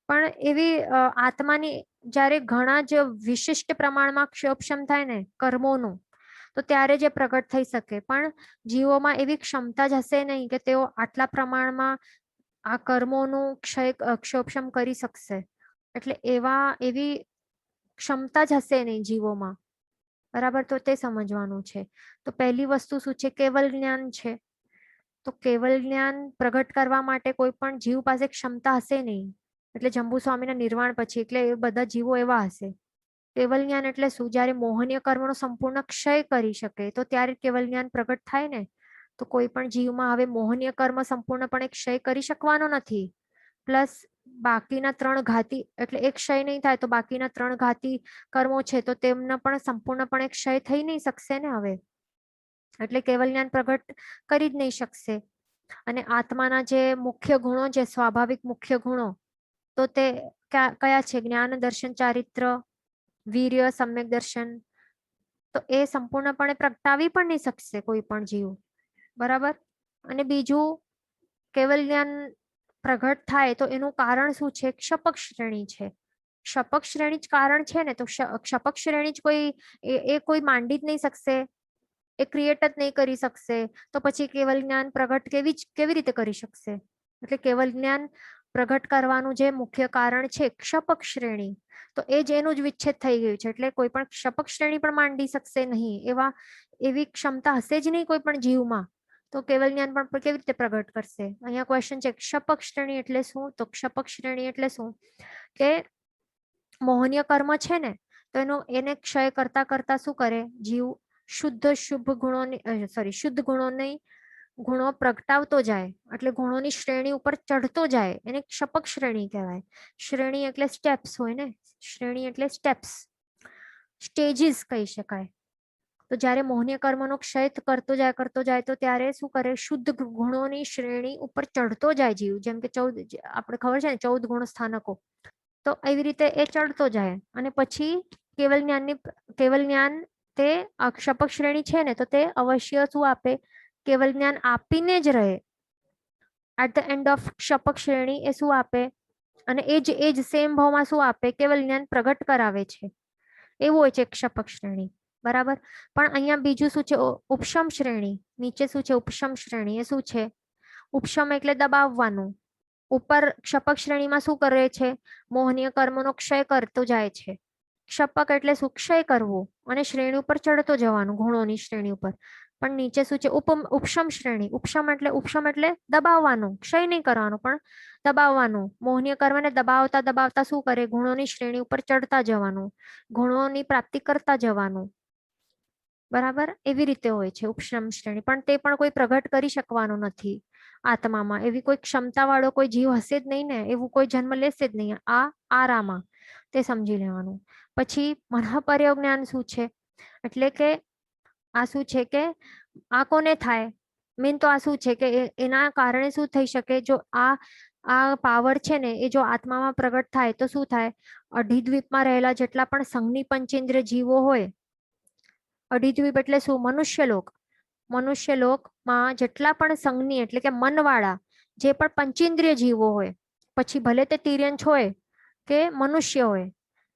[SPEAKER 1] પણ એવી આત્માની જ્યારે ઘણા જ વિશિષ્ટ પ્રમાણમાં ક્ષોપશમ થાય ને કર્મોનું, તો ત્યારે જે પ્રગટ થઈ શકે. પણ જીવોમાં એવી ક્ષમતા જ હશે નહીં કે તેઓ આટલા પ્રમાણમાં આ કર્મોનું ક્ષોપશમ કરી શકશે. એટલે એવી ક્ષમતા જ હશે નહીં જીવોમાં, બરાબર. તો તે સમજવાનું છે. તો પહેલી વસ્તુ શું છે? કેવલ જ્ઞાન છે. તો કેવલ જ્ઞાન પ્રગટ કરવા માટે કોઈ પણ જીવ પાસે ક્ષમતા હશે નહીં. એટલે જંબુ સ્વામીના નિર્વાણ પછી, એટલે એ બધા જીવો એવા હશે. કેવલ જ્ઞાન એટલે શું? જ્યારે મોહનીય કર્મનો સંપૂર્ણ ક્ષય કરી શકે તો ત્યારે કેવલ જ્ઞાન પ્રગટ થાય ને. તો કોઈ પણ જીવમાં હવે મોહનીય કર્મ સંપૂર્ણપણે ક્ષય કરી શકવાનો નથી. પ્લસ બાકીના 3 ઘાતી, એટલે એક ક્ષય નહીં થાય તો બાકીના 3 ઘાતી કર્મો છે તો તેમના પણ સંપૂર્ણપણે ક્ષય થઈ નહીં શકશે ને હવે. એટલે કેવલ જ્ઞાન પ્રગટ કરી જ નહીં શકશે. અને આત્માના જે મુખ્ય ગુણો છે, સ્વાભાવિક મુખ્ય ગુણો, તો તે કયા છે? જ્ઞાન, દર્શન, ચારિત્ર, વીર્ય, સમ્યક દર્શન. તો એ સંપૂર્ણપણે પ્રગટાવી પણ નહીં શકશે કોઈ પણ જીવ. બરાબર. અને બીજું, કેવલ જ્ઞાન પ્રગટ થાય તો એનું કારણ શું છે? ક્ષપક શ્રેણી છે. ક્ષપક શ્રેણી જ કારણ છે ને. તો ક્ષપક શ્રેણી જ કોઈ માંડી જ નહીં શકશે, એ ક્રિએટ જ નહીં કરી શકશે. તો પછી કેવલ જ્ઞાન પ્રગટ કેવી રીતે કરી શકશે? એટલે કેવલ જ્ઞાન પ્રગટ કરવાનું જે મુખ્ય કારણ છે ક્ષપક શ્રેણી, તો એ જ એનું જ વિચ્છેદ થઈ ગયું છે. એટલે કોઈ પણ ક્ષપક શ્રેણી પણ માંડી શકશે નહીં. એવી ક્ષમતા હશે જ નહીં કોઈ પણ જીવમાં. તો કેવલ જ્ઞાન પણ કેવી રીતે પ્રગટ કરશે? અહીંયા ક્વેશ્ચન છે, ક્ષપક શ્રેણી એટલે શું? તો ક્ષપક શ્રેણી એટલે શું કે મોહનીય કર્મ છે ને, તો એને ક્ષય કરતા કરતા શું કરે જીવ? શુદ્ધ ગુણો પ્રગટાવતો જાય, એટલે ગુણોની શ્રેણી ઉપર ચડતો જાય. એને ક્ષપક શ્રેણી કહેવાય. શ્રેણી એટલે સ્ટેપ્સ હોય ને. શ્રેણી એટલે સ્ટેપ્સ, સ્ટેજીસ કહી શકાય. તો જ્યારે મોહનીય કર્મનો ક્ષય કરતો જાય તો ત્યારે શું કરે? શુદ્ધ ગુણોની શ્રેણી ઉપર ચડતો જાય જીવ. જેમ કે 14, આપણે ખબર છે ને 14 ગુણ સ્થાનકો. તો એવી રીતે એ ચડતો જાય અને પછી કેવલ જ્ઞાન તે ક્ષપક શ્રેણી છે ને, તો તે અવશ્ય શું આપે? કેવલ જ્ઞાન આપીને જ રહે. એટ ધ એન્ડ ઓફ ક્ષપક શ્રેણી એ શું આપે? અને એ જ સેમ ભાવમાં શું આપે? કેવલ જ્ઞાન પ્રગટ કરાવે છે. એવું હોય છે ક્ષપક શ્રેણી. બરાબર. પણ અહીંયા બીજું શું છે? ઉપશમ શ્રેણી. નીચે શું છે? ઉપશમ શ્રેણી. એ શું છે? ઉપશમ એટલે દબાવવાનું. ઉપર ક્ષપક શ્રેણીમાં શું કરે છે? મોહનીય કર્મનો ક્ષય કરતો જાય છે. ક્ષપક એટલે શું? ક્ષય કરવું અને શ્રેણી ઉપર ચડતો જવાનું, ગુણોની શ્રેણી ઉપર. પણ નીચે શું છે? ઉપશમ શ્રેણી. ઉપશમ એટલે દબાવવાનું, ક્ષય નહીં કરવાનું પણ દબાવવાનું. મોહનીય કર્મને દબાવતા દબાવતા શું કરે? ગુણોની શ્રેણી ઉપર ચડતા જવાનું, ગુણોની પ્રાપ્તિ કરતા જવાનું. બરાબર. એવી રીતે હોય છે ઉપશમ શ્રેણી. પણ તે પણ કોઈ પ્રગટ કરી શકવાનું નથી આત્મામાં. એવી કોઈ ક્ષમતા વાળો કોઈ જીવ હશે જ નહીં ને. એવું કોઈ જન્મ લેશે જ નહીં આ આરામાં. તે સમજી લેવાનું. પછી મનઃપર્યોગ જ્ઞાન શું છે? એટલે કે આ શું છે કે આ કોને થાય? મેન તો આ શું છે કે એના કારણે શું થઈ શકે? જો આ પાવર છે ને, એ જો આત્મામાં પ્રગટ થાય તો શું થાય? અઢીદ્વીપમાં રહેલા જેટલા પણ સંઘની પંચેન્દ્રિય જીવો હોય, અઢીદ્વીપ એટલે શું? મનુષ્યલોક. મનુષ્યલોકમાં જેટલા પણ સંઘની એટલે કે મનવાળા જે પણ પંચેન્દ્રિય જીવો હોય, પછી ભલે તે તિર્યંશ હોય કે મનુષ્ય હોય,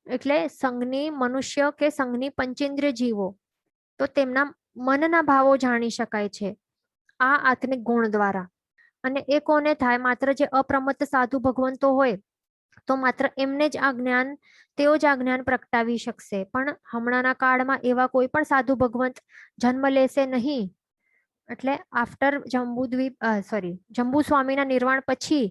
[SPEAKER 1] એટલે સંઘની મનુષ્ય કે સંઘની પંચેન્દ્રિય જીવો, તો તેમના મનના ભાવો જાણી શકાય છે આ આત્મિક ગુણ દ્વારા. અને એ કોને થાય? માત્ર જે અપ્રમત્ત સાધુ ભગવંતો હોય તો માત્ર એમને જ આ જ્ઞાન, તેઓ જ આ જ્ઞાન પ્રગટાવી શકશે. પણ હમણાંના કાળમાં એવા કોઈ પણ સાધુ ભગવંત જન્મ લેશે નહીં. એટલે આફ્ટર જંબુ સ્વામીના નિર્વાણ પછી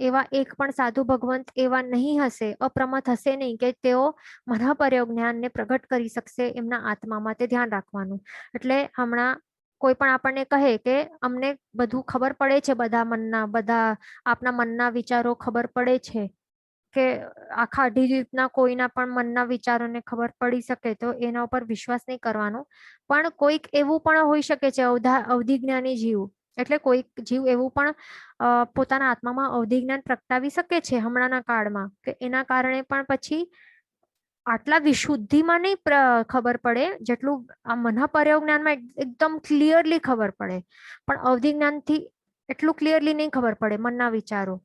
[SPEAKER 1] એવા એક પણ સાધુ ભગવંત એવા નહીં હશે, અપ્રમત્ત હશે નહીં કે તેઓ મનઃપર્યોગ જ્ઞાનને પ્રગટ કરી શકશે એમના આત્મામાં. તે ધ્યાન રાખવાનું. એટલે હમણાં કોઈ પણ આપણને કહે કે અમને બધું ખબર પડે છે, બધા આપના મનના વિચારો ખબર પડે છે, કે આખા અઢીદ્વીપના કોઈના પણ મનના વિચારોને ખબર પડી શકે, તો એના ઉપર વિશ્વાસ નહીં કરવાનો. પણ કોઈક એવું પણ હોઈ શકે છે અવધિ જ્ઞાની જીવ. એટલે કોઈક જીવ એવું પણ પોતાના આત્મામાં અવધિ જ્ઞાન પ્રગટાવી શકે છે હમણાંના કાળમાં, કે એના કારણે પણ પછી આટલા વિશુદ્ધિમાં નહીં ખબર પડે જેટલું આ મનઃપર્યોગ જ્ઞાનમાં એકદમ ક્લિયરલી ખબર પડે. પણ અવધિ જ્ઞાનથી એટલું ક્લિયરલી નહીં ખબર પડે મનના વિચારો.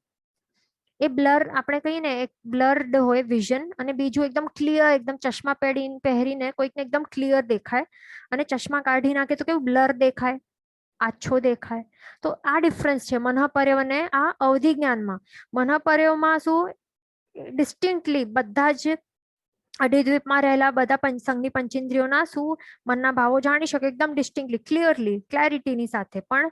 [SPEAKER 1] એ બ્લર આપણે કહીએ ને, એક બ્લર્ડ હોય વિઝન, અને બીજું એકદમ ક્લિયર, એકદમ ચશ્મા પહેરીને કોઈકને એકદમ ક્લિયર દેખાય, અને ચશ્મા કાઢી નાખે તો કેવું બ્લર દેખાય, આછો દેખાય. તો આ ડિફરન્સ છે મનઃપર્યોગ અને આ અવધિ જ્ઞાનમાં. મનઃપર્યોગમાં શું ડિસ્ટિંક્ટલી બધા જ અઢીદ્વીપમાં રહેલા બધા સંઘની પંચેન્દ્રિયોના શું મનના ભાવો જાણી શકે એકદમ ડિસ્ટિંક્ટલી, ક્લિયરલી, ક્લેરિટીની સાથે. પણ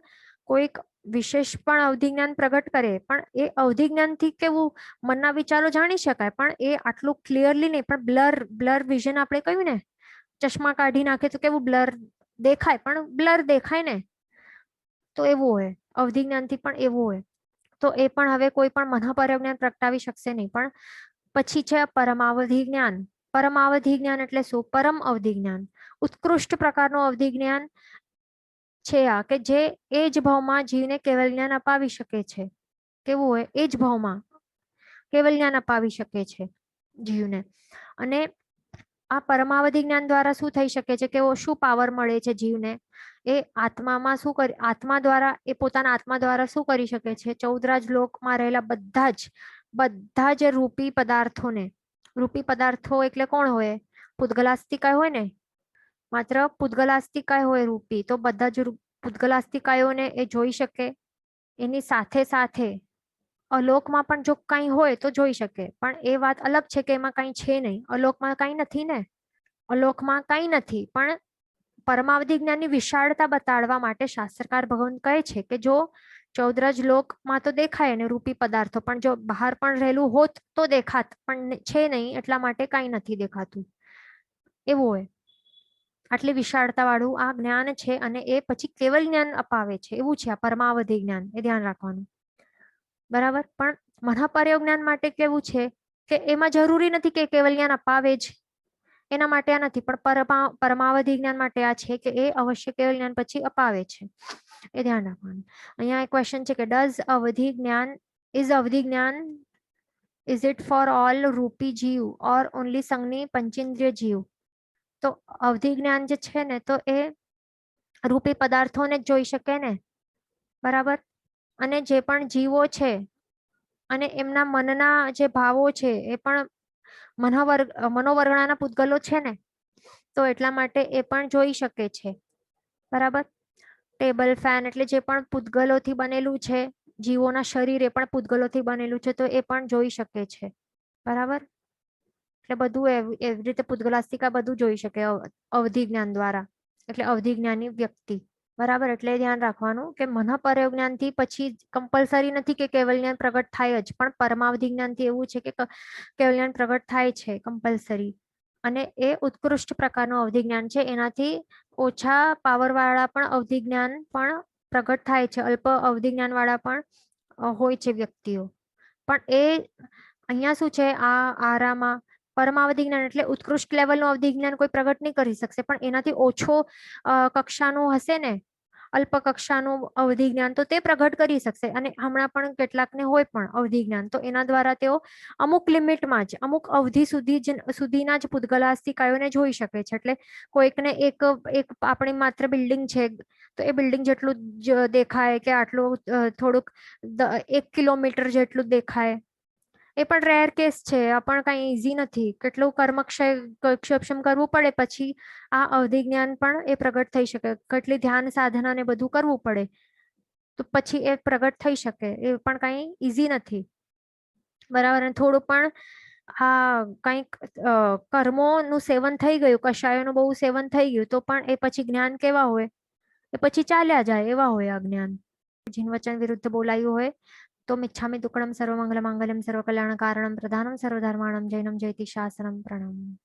[SPEAKER 1] કોઈક વિશેષ પણ અવધિ જ્ઞાન પ્રગટ કરે, પણ એ અવધિ જ્ઞાનથી કેવું મનના વિચારો જાણી શકાય, પણ એ આટલું ક્લિયરલી નહીં, પણ બ્લર વિઝન આપણે કહ્યું ને, ચશ્મા કાઢી નાખે તો કેવું બ્લર દેખાય, પણ બ્લર દેખાય ને, તો એવું હોય અવધિ જ્ઞાનથી પણ એવું હોય. તો એ પણ હવે કોઈ પણ મનોપર્ય જ્ઞાન પ્રગટાવી શકશે નહીં. પણ પછી છે પરમાવધિ જ્ઞાન. પરમાવધિ જ્ઞાન એટલે શું? પરમ અવધિ જ્ઞાન, ઉત્કૃષ્ટ પ્રકારનું અવધિ જ્ઞાન છે આ, કે જે એ જ ભાવમાં જીવને કેવલ જ્ઞાન અપાવી શકે છે. કેવું હોય? એ જ ભાવમાં કેવલ જ્ઞાન અપાવી શકે છે જીવને. અને આ પરમાવધિ જ્ઞાન દ્વારા શું થઈ શકે છે, કે શું પાવર મળે છે જીવને? એ આત્મામાં શું કરી, આત્મા દ્વારા, એ પોતાના આત્મા દ્વારા શું કરી શકે છે? 14 લોકમાં રહેલા બધા જ રૂપી પદાર્થોને, રૂપી પદાર્થો એટલે કોણ હોય? પૂતગલાસ્તિકાય હોય ને, માત્ર પૂતગલાસ્તિકાય હોય રૂપી, તો બધા જ પૂતગલાસ્તિકાયોને એ જોઈ શકે. એની સાથે સાથે અલોકમાં પણ જો કંઈ હોય તો જોઈ શકે, પણ એ વાત અલગ છે કે એમાં કંઈ છે નહીં, અલોકમાં કંઈ નથી ને, અલોકમાં કંઈ નથી. પણ પરમાવધિ જ્ઞાનની વિશાળતા બતાડવા માટે શાસ્ત્રકાર ભગવાન કહે છે કે જો 14 લોકમાં તો દેખાય ને રૂપી પદાર્થો, પણ જો બહાર પણ રહેલું હોત તો દેખાત, પણ છે નહીં, એટલા માટે કંઈ નથી દેખાતું. એવું હોય, આટલી વિશાળતા વાળું આ જ્ઞાન છે, અને એ પછી કેવલ જ્ઞાન અપાવે છે, એવું છે આ પરમાવધિ જ્ઞાન. એ ધ્યાન રાખવાનું, બરાબર. પણ મહાપર્ય જ્ઞાન માટે કેવું છે કે એમાં જરૂરી નથી કે કેવલ જ્ઞાન અપાવે જ, એના માટે આ નથી, પણ પરમાવધિ જ્ઞાન માટે આ છે કે એ અવશ્ય કેવલ જ્ઞાન પછી અપાવે છે. એ ધ્યાન રાખવાનું. અહીંયા એક ક્વેશ્ચન છે કે ડઝ અવધિ જ્ઞાન અવધિ જ્ઞાન ઇઝ ઇટ ફોર ઓલ રૂપી જીવ ઓર ઓનલી સંજ્ઞી પંચેન્દ્રિય જીવ? તો અવધિ જ્ઞાન જે છે ને, તો એ રૂપી પદાર્થોને જ જોઈ શકે ને, બરાબર. અને જે પણ જીવો છે અને એમના મનના જે ભાવો છે એ પણ મનોવર્ગણાના પૂતગલો છે ને, તો એટલા માટે એ પણ જોઈ શકે છે, બરાબર. ટેબલ ફેન એટલે જે પણ પૂતગલોથી બનેલું છે, જીવોના શરીર એ પણ પૂતગલોથી બનેલું છે, તો એ પણ જોઈ શકે છે, બરાબર. એટલે બધું એવી રીતે પૂતગલાસ્તિકા બધું જોઈ શકે અવધિ જ્ઞાન દ્વારા, એટલે અવધિ જ્ઞાની વ્યક્તિ, બરાબર. એટલે ધ્યાન રાખવાનું કે મનોપર્ય જ્ઞાનથી પછી કમ્પલસરી નથી કે કેવલ જ્ઞાન પ્રગટ થાય જ, પણ પરમાવધિ જ્ઞાનથી એવું છે કે કેવલ જ્ઞાન પ્રગટ થાય છે કમ્પલસરી. અને એ ઉત્કૃષ્ટ પ્રકારનું અવધિ જ્ઞાન છે, એનાથી ઓછા પાવર વાળા પણ અવધિ જ્ઞાન પણ પ્રગટ થાય છે, અલ્પ અવધિ જ્ઞાન વાળા પણ હોય છે વ્યક્તિઓ. પણ એ અહીંયા શું છે, આ આરામાં પરમાવધિ જ્ઞાન એટલે ઉત્કૃષ્ટ લેવલનું અવધિ જ્ઞાન કોઈ પ્રગટ નહીં કરી શકશે, પણ એનાથી ઓછો કક્ષાનું હશે ને, અલ્પ કક્ષાનું અવધિ જ્ઞાન, તો તે પ્રગટ કરી શકશે. અને હમણાં પણ કેટલાકને હોય પણ અવધિ જ્ઞાન, તો એના દ્વારા તેઓ અમુક લિમિટમાં જ, અમુક અવધિ સુધીના જ પૂતગલાસ્તિકાયોને જોઈ શકે છે. એટલે કોઈકને એક આપણી માત્ર બિલ્ડિંગ છે, તો એ બિલ્ડિંગ જેટલું જ દેખાય, કે આટલું થોડુંક 1 કિલોમીટર જેટલું દેખાય, એ પણ રેર કેસ છે, આ પણ કઈ ઈઝી નથી. કેટલું કર્મક્ષમ કરવું પડે પછી આ અવધિ જ્ઞાન પણ એ પ્રગટ થઈ શકે, કેટલી ધ્યાન સાધના ને બધું કરવું પડે તો પછી એ પ્રગટ થઈ શકે, એ પણ કઈ ઈઝી નથી, બરાબર. અને થોડું પણ આ કંઈક કર્મોનું સેવન થઈ ગયું, કષાયોનું બહુ સેવન થઈ ગયું, તો પણ એ પછી જ્ઞાન કેવા હોય, એ પછી ચાલ્યા જાય એવા હોય આ જ્ઞાન. જીન વચન વિરુદ્ધ બોલાયું હોય તો મિચ્છામિ દુક્કડમ સર્વમંગલ માંગલ્યમ સર્વકલ્યાણ કારણમ પ્રધાનમ સર્વધર્માણમ જૈનમ જયતિ શાસનમ પ્રણામ.